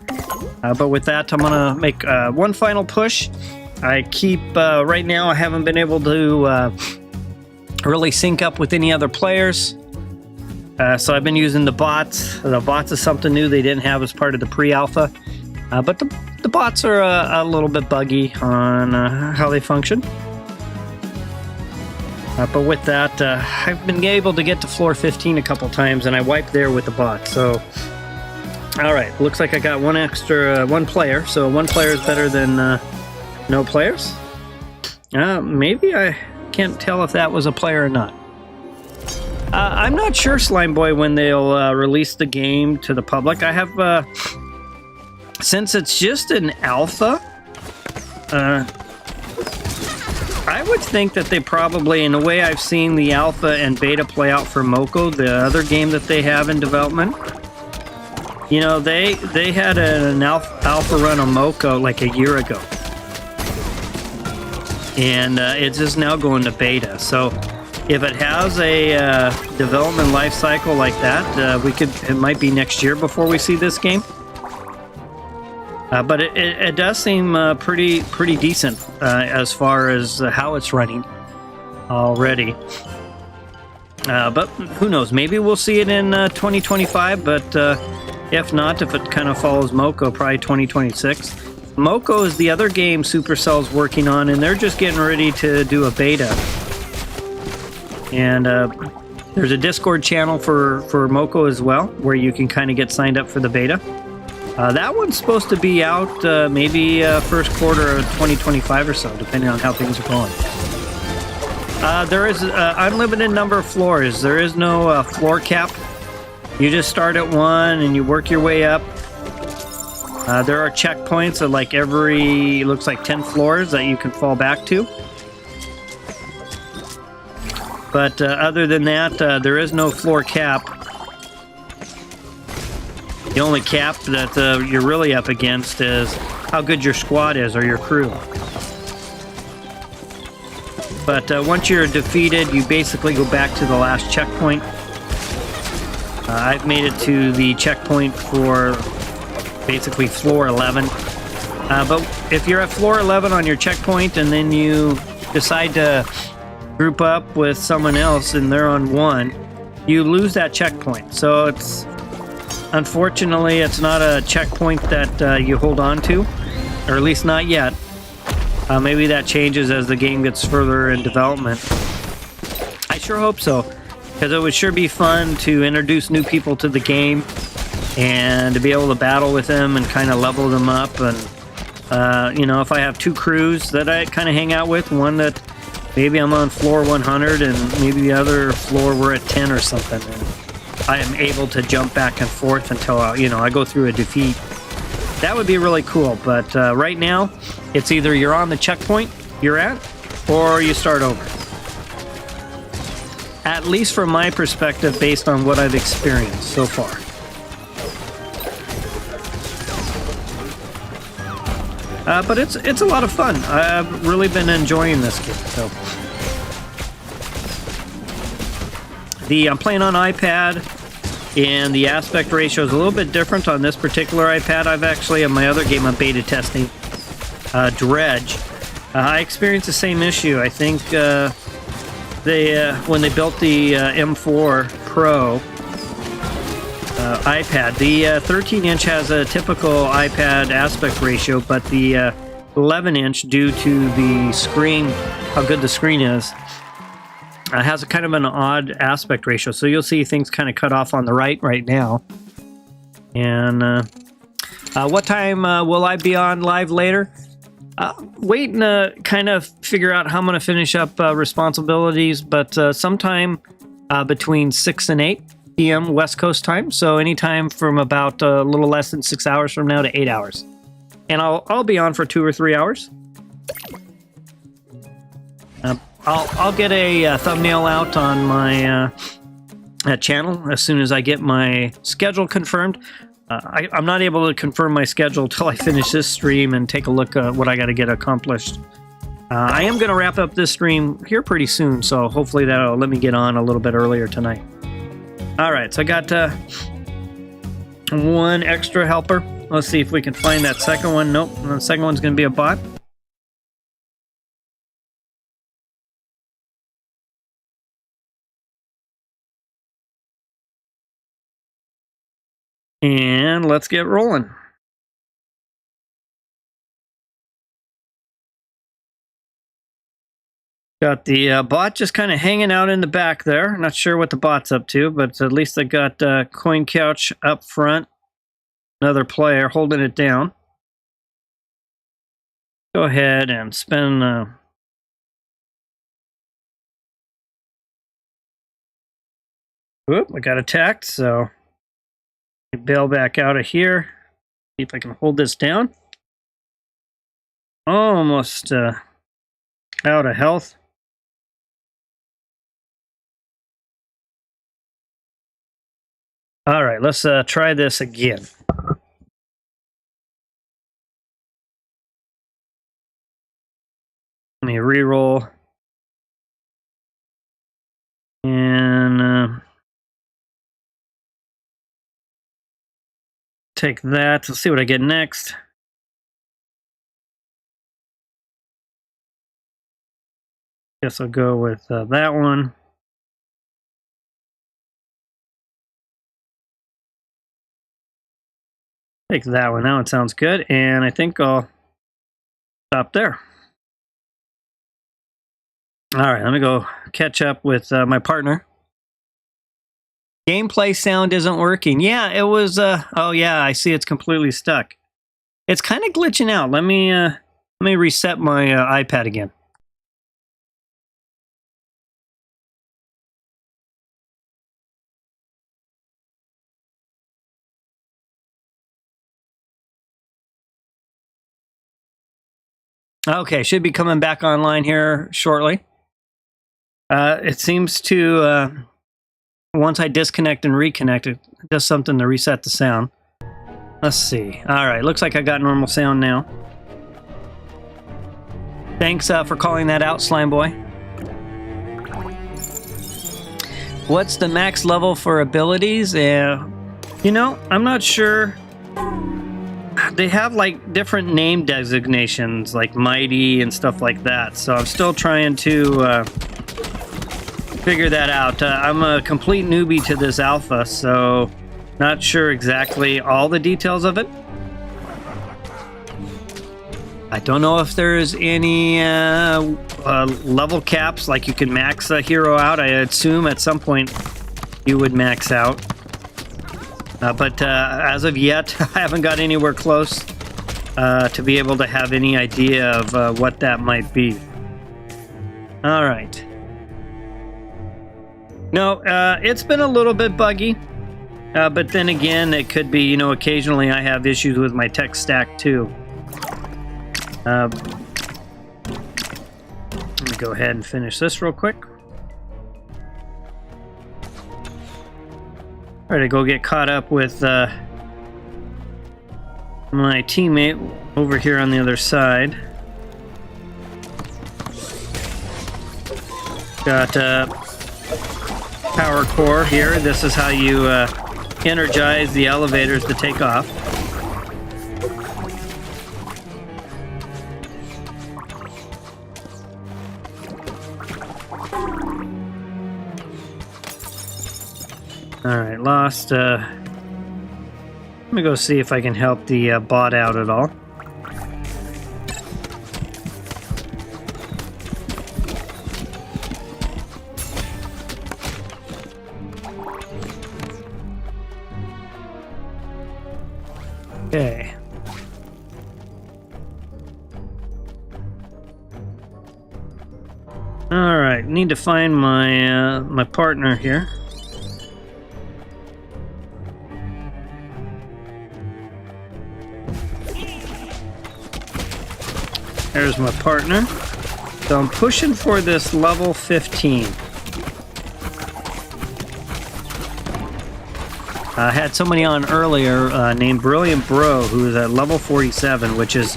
But with that, I'm going to make one final push. I keep, right now, I haven't been able to really sync up with any other players. So I've been using the bots. The bots is something new they didn't have as part of the pre-alpha. But the bots are a little bit buggy on how they function. But with that, I've been able to get to floor 15 a couple times, and I wiped there with the bot. So, all right, looks like I got one player. So one player is better than no players. Maybe I can't tell if that was a player or not. I'm not sure, Slime Boy, when they'll release the game to the public. I have, since it's just an alpha, I would think that they probably, in the way I've seen the alpha and beta play out for Moko, the other game that they have in development, you know, they had an alpha run on Moko like a year ago. And it's just now going to beta. So if it has a development life cycle like that, it might be next year before we see this game. But it does seem pretty decent as far as how it's running already. But who knows? Maybe we'll see it in 2025. But if not, if it kind of follows Moko, probably 2026. Moko is the other game Supercell's working on, and they're just getting ready to do a beta. And there's a Discord channel for Moko as well, where you can kind of get signed up for the beta. That one's supposed to be out maybe first quarter of 2025 or so, depending on how things are going. There is an unlimited number of floors. There is no floor cap. You just start at one and you work your way up. There are checkpoints at like every, looks like 10 floors that you can fall back to. But other than that, there is no floor cap. The only cap that you're really up against is how good your squad is or your crew. But once you're defeated, you basically go back to the last checkpoint. I've made it to the checkpoint for basically floor 11. But if you're at floor 11 on your checkpoint and then you decide to group up with someone else and they're on 1, you lose that checkpoint. So it's... Unfortunately, it's not a checkpoint that you hold on to, or at least not yet. Maybe that changes as the game gets further in development. I sure hope so, because it would sure be fun to introduce new people to the game and to be able to battle with them and kind of level them up. And, you know, if I have 2 crews that I kind of hang out with, one that maybe I'm on floor 100 and maybe the other floor we're at 10 or something. And I am able to jump back and forth until, you know, I go through a defeat. That would be really cool, but right now, it's either you're on the checkpoint you're at, or you start over. At least from my perspective, based on what I've experienced so far. But it's a lot of fun. I've really been enjoying this game, so... I'm playing on iPad, and the aspect ratio is a little bit different on this particular iPad. I've actually, in my other game I'm beta testing, Dredge, I experienced the same issue. I think when they built the M4 Pro iPad, the 13-inch has a typical iPad aspect ratio, but the 11-inch, due to the screen, how good the screen is, has a kind of an odd aspect ratio, so you'll see things kind of cut off on the right now. And what time will I be on live later? Waiting to kind of figure out how I'm going to finish up responsibilities, but sometime between 6 and 8 p.m. West Coast time, so anytime from about a little less than 6 hours from now to 8 hours. And I'll be on for 2 or 3 hours. I'll get a thumbnail out on my channel as soon as I get my schedule confirmed. I'm not able to confirm my schedule until I finish this stream and take a look at what I got to get accomplished. I am going to wrap up this stream here pretty soon, so hopefully that'll let me get on a little bit earlier tonight. All right, so I got one extra helper. Let's see if we can find that second one. Nope, the second one's going to be a bot. And let's get rolling. Got the bot just kind of hanging out in the back there. Not sure what the bot's up to, but at least I got Coin Couch up front. Another player holding it down. Go ahead and spin. Whoop, I got attacked, so bail back out of here. See if I can hold this down. almost out of health. All right, let's try this again. Let me re-roll. And take that. Let's see what I get next. Guess I'll go with that one. Take that one. That one sounds good. And I think I'll stop there. All right, let me go catch up with my partner. Gameplay sound isn't working. Yeah, it was. Oh yeah, I see. It's completely stuck. It's kind of glitching out. Let me reset my iPad again. Okay, should be coming back online here shortly. It seems to, once I disconnect and reconnect, it does something to reset the sound. Let's see. All right, looks like I got normal sound now. Thanks for calling that out, Slime Boy. What's the max level for abilities? You know, I'm not sure. They have like different name designations, like Mighty and stuff like that. So I'm still trying to figure that out. I'm a complete newbie to this alpha, so not sure exactly all the details of it. I don't know if there's any level caps, like you can max a hero out. I assume at some point you would max out. But as of yet, I haven't got anywhere close to be able to have any idea of what that might be. All right. No, it's been a little bit buggy. But then again, it could be, you know, occasionally I have issues with my tech stack too. Let me go ahead and finish this real quick. All right, I go get caught up with my teammate over here on the other side. Got power core here. This is how you energize the elevators to take off. All right, lost. Let me go see if I can help the bot out at all. Okay. All right, need to find my my partner here. There's my partner. So I'm pushing for this level 15. I had somebody on earlier named Brilliant Bro who is at level 47, which is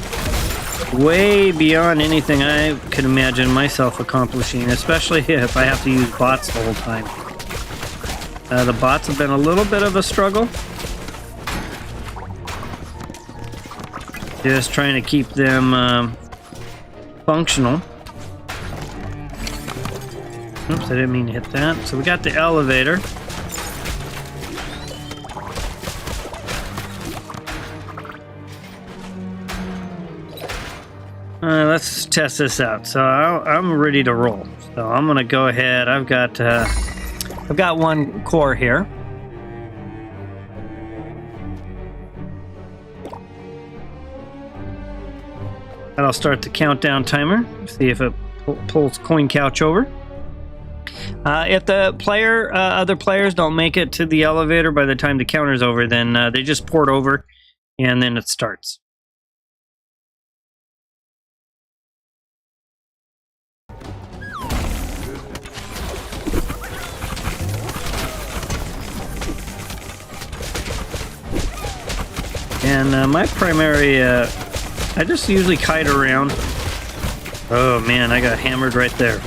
way beyond anything I could imagine myself accomplishing, especially if I have to use bots the whole time. The bots have been a little bit of a struggle. Just trying to keep them functional. Oops, I didn't mean to hit that. So we got the elevator. Let's test this out. So I'm ready to roll. So I'm gonna go ahead. I've got one core here. And I'll start the countdown timer. See if it pulls coin couch over. If the other players don't make it to the elevator by the time the counter's over, then they just port over, and then it starts. And my primary, I just usually kite around. Oh man, I got hammered right there.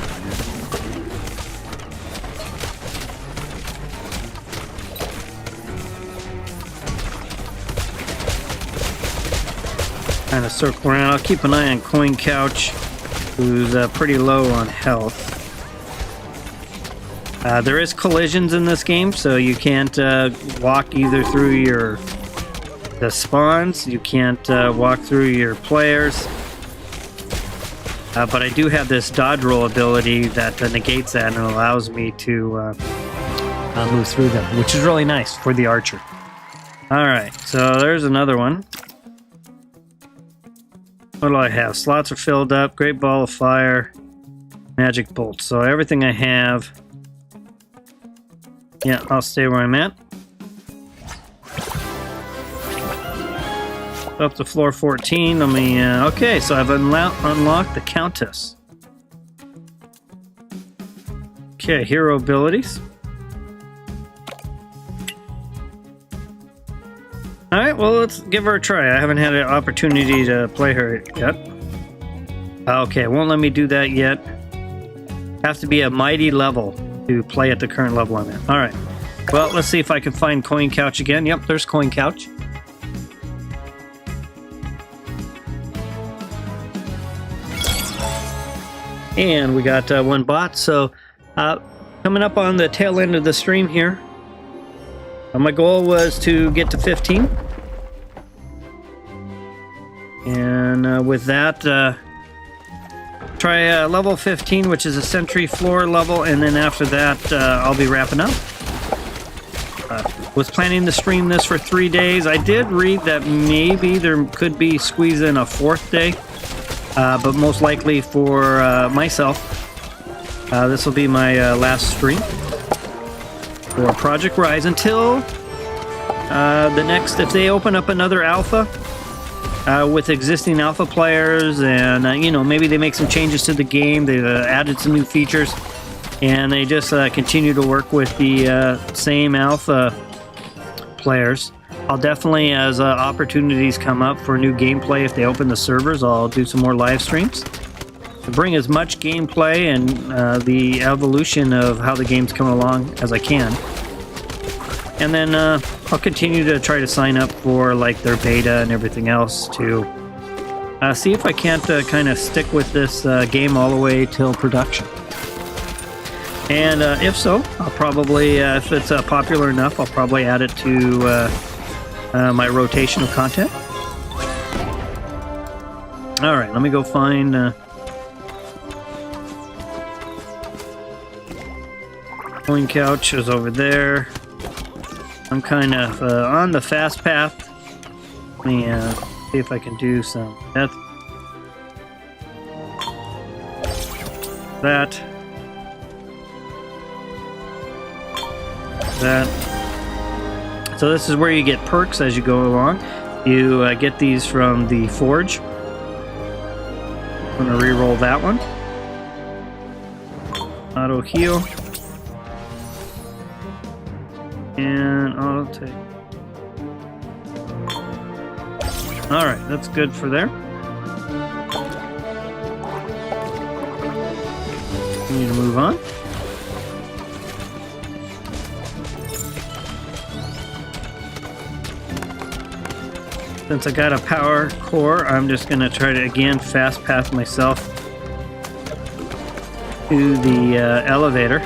Kind of circle around. I'll keep an eye on Coin Couch, who's pretty low on health. There is collisions in this game, so you can't walk either through the spawns. You can't walk through your players. But I do have this dodge roll ability that negates that and allows me to move through them, which is really nice for the archer. Alright, so there's another one. What do I have? Slots are filled up. Great Ball of Fire. Magic Bolt. So everything I have. Yeah, I'll stay where I'm at. Up to floor 14. Let me... okay, so I've unlocked the Countess. Okay, hero abilities. Alright, well, let's give her a try. I haven't had an opportunity to play her yet. Okay, it won't let me do that yet. Have to be a mighty level to play at the current level I'm at. Alright, well, let's see if I can find Coin Couch again. Yep, there's Coin Couch. And we got one bot, so coming up on the tail end of the stream here. My goal was to get to 15. And with that, try level 15, which is a sentry floor level, and then after that, I'll be wrapping up. Was planning to stream this for 3 days. I did read that maybe there could be squeeze in a 4th day, but most likely for myself, this will be my last stream for Project R.I.S.E until the next, if they open up another alpha with existing alpha players, and you know, maybe they make some changes to the game, they've added some new features, and they just continue to work with the same alpha players. I'll definitely, as opportunities come up for new gameplay, if they open the servers, I'll do some more live streams to bring as much gameplay and the evolution of how the game's coming along as I can. And then I'll continue to try to sign up for like their beta and everything else to see if I can't kind of stick with this game all the way till production. And if so, I'll probably, if it's popular enough, I'll probably add it to my rotation of content. Alright, let me go find... Coin Couch is over there. I'm kind of on the fast path. Let me see if I can do some death. That. So this is where you get perks as you go along. You get these from the Forge. I'm going to re-roll that one. Auto heal. And I'll take... Alright, that's good for there. We need to move on. Since I got a power core, I'm just going to try to, again, fast path myself to the elevator.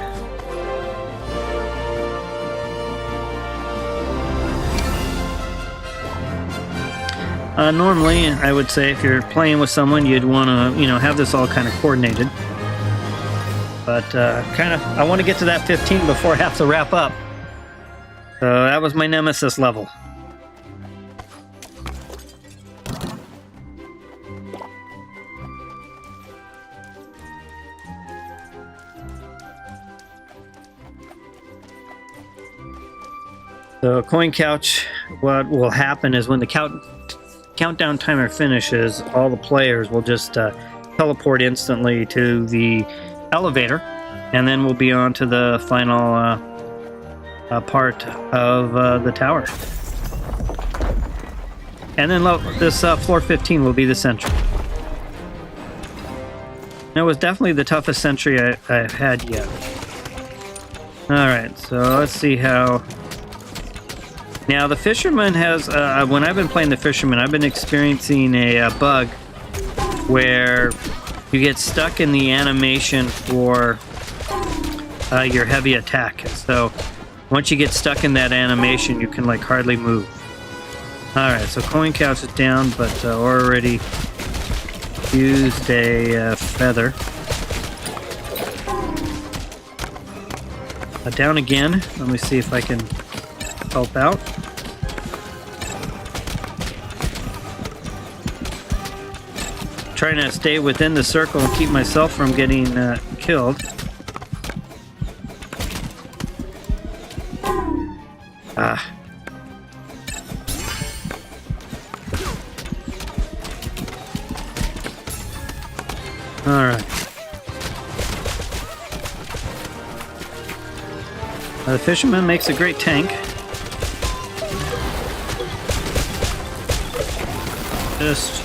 Normally, I would say if you're playing with someone, you'd want to, you know, have this all kind of coordinated. But I want to get to that 15 before I have to wrap up. So that was my Nemesis level. So Coin Couch, what will happen is when the countdown timer finishes, all the players will just teleport instantly to the elevator, and then we'll be on to the final part of the tower. And then this floor 15 will be the sentry. It was definitely the toughest sentry I've had yet. Alright, so let's see how... Now the Fisherman has... when I've been playing the Fisherman, I've been experiencing a bug where you get stuck in the animation for your heavy attack. So once you get stuck in that animation, you can like hardly move. Alright, so coin couch is down, but already used a feather. Down again. Let me see if I can help out. Trying to stay within the circle and keep myself from getting killed. Ah. All right. The Fisherman makes a great tank. Just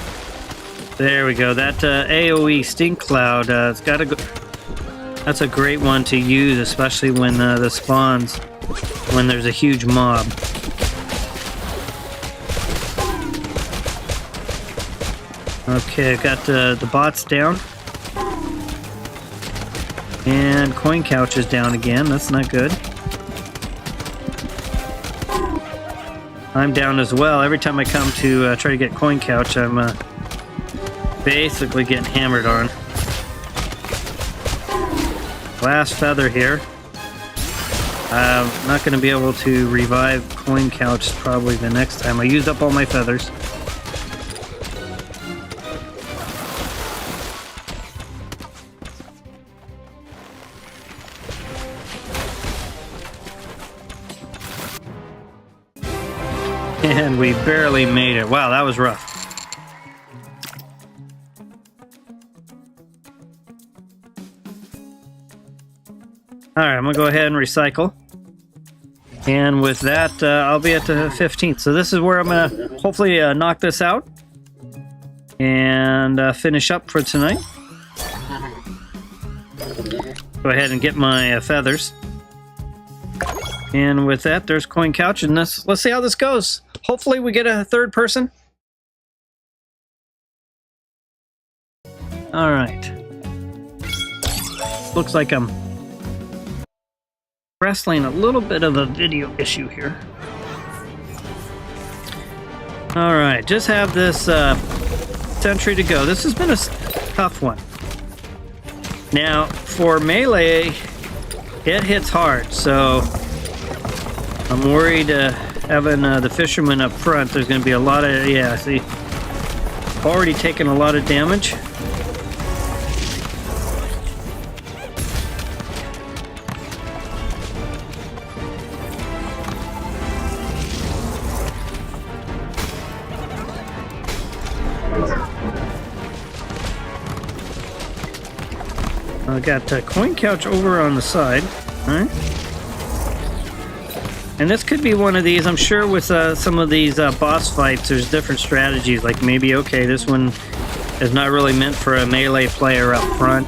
there we go. That AOE stink cloud. It's got to go. That's a great one to use, especially when the spawns, when there's a huge mob. Okay, I've got the bots down. And coin couch is down again. That's not good. I'm down as well. Every time I come to try to get coin couch, I'm basically getting hammered on. Last feather here. I'm not going to be able to revive coin couch probably the next time. I used up all my feathers. And we barely made it. Wow, that was rough. Alright, I'm going to go ahead and recycle. And with that, I'll be at the 15th. So this is where I'm going to hopefully knock this out. And finish up for tonight. Go ahead and get my feathers. And with that, there's coin couch. And let's see how this goes. Hopefully we get a third person. All right. Looks like I'm wrestling a little bit of a video issue here. All right, just have this sentry to go. This has been a tough one. Now, for melee, it hits hard, so I'm worried having the Fisherman up front. There's going to be a lot of, yeah, see, already taken a lot of damage. I got coin couch over on the side. All right. And this could be one of these. I'm sure with some of these boss fights, there's different strategies. Like maybe, okay, this one is not really meant for a melee player up front.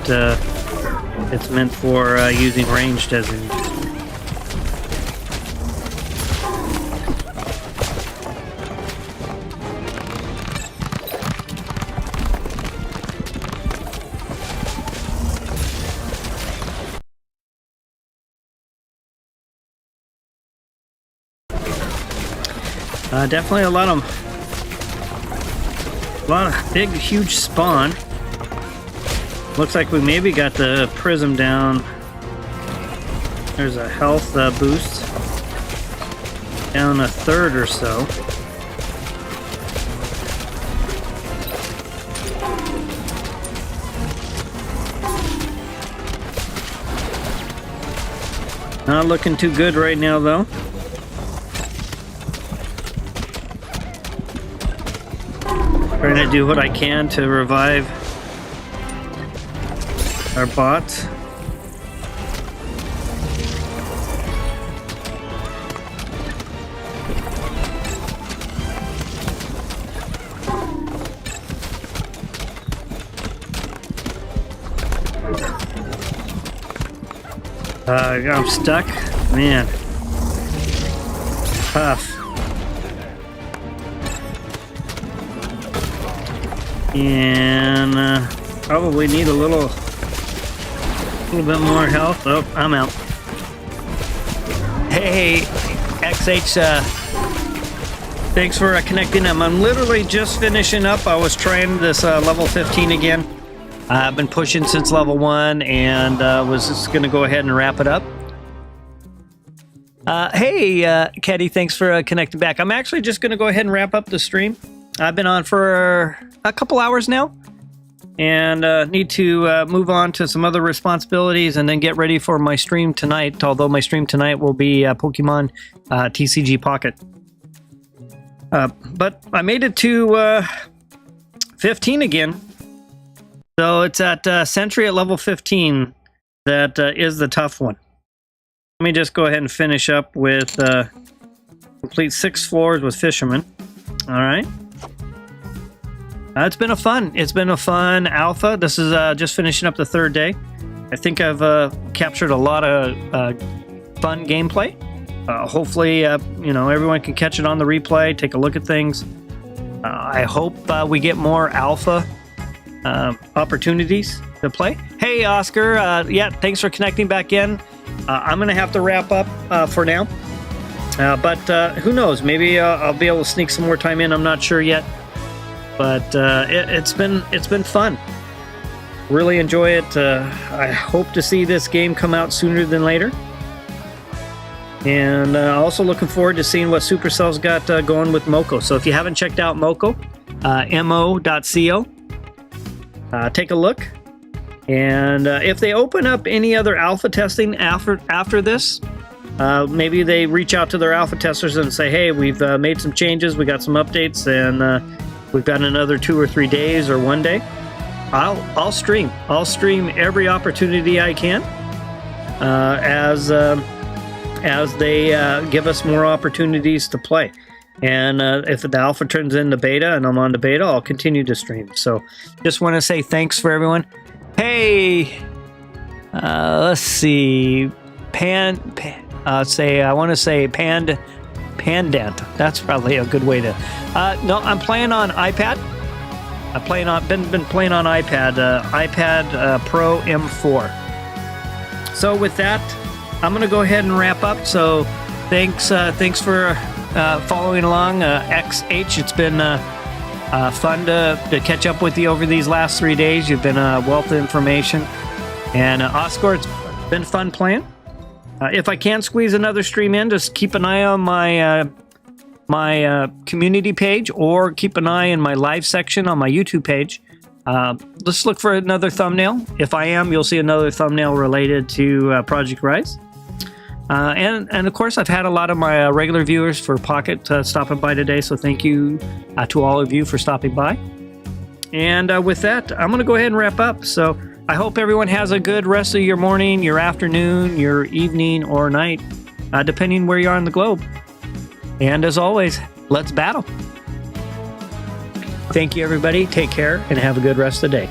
It's meant for using ranged as in. Definitely a lot of big, huge spawn. Looks like we maybe got the prism down. There's a health boost. Down a third or so. Not looking too good right now, though. Trying to do what I can to revive our bots. I'm stuck. Man. Tough. And probably need a little bit more health. Oh, I'm out. Hey, XH, thanks for connecting. I'm literally just finishing up. I was trying this level 15 again. I've been pushing since level 1 and was just going to go ahead and wrap it up. Hey, Caddy, thanks for connecting back. I'm actually just going to go ahead and wrap up the stream. I've been on for a couple hours now and need to move on to some other responsibilities and then get ready for my stream tonight, although my stream tonight will be Pokemon TCG Pocket. But I made it to 15 again. So it's at Sentry at level 15 that is the tough one. Let me just go ahead and finish up with complete 6 floors with Fisherman. All right. It's been a fun alpha. This is just finishing up the 3rd day. I think I've captured a lot of fun gameplay. Hopefully, you know, everyone can catch it on the replay, take a look at things. I hope we get more alpha opportunities to play. Hey, Oscar. Yeah, thanks for connecting back in. I'm going to have to wrap up for now. But who knows? Maybe I'll be able to sneak some more time in. I'm not sure yet. But it's been fun. Really enjoy it. I hope to see this game come out sooner than later. And also looking forward to seeing what Supercell's got going with Moco. So if you haven't checked out Moco, mo.co, take a look. And if they open up any other alpha testing after this, maybe they reach out to their alpha testers and say, hey, we've made some changes, we got some updates, and we've got another 2 or 3 days or 1 day. I'll stream. I'll stream every opportunity I can as they give us more opportunities to play. And if the alpha turns into beta and I'm on the beta, I'll continue to stream. So just want to say thanks for everyone. Hey, let's see, I want to say Pandant. That's probably a good way to. No, I'm playing on iPad. Been playing on iPad. iPad Pro M4. So with that, I'm gonna go ahead and wrap up. So thanks for following along, XH. It's been fun to catch up with you over these last 3 days. You've been a wealth of information, and Oscar, it's been fun playing. If I can squeeze another stream in, just keep an eye on my my community page, or keep an eye in my live section on my YouTube page. Let's look for another thumbnail. If I am, you'll see another thumbnail related to Project R.I.S.E. And of course, I've had a lot of my regular viewers for Pocket stopping by today, so thank you to all of you for stopping by. And with that, I'm going to go ahead and wrap up. So I hope everyone has a good rest of your morning, your afternoon, your evening, or night, depending where you are in the globe. And as always, let's battle. Thank you, everybody. Take care and have a good rest of the day.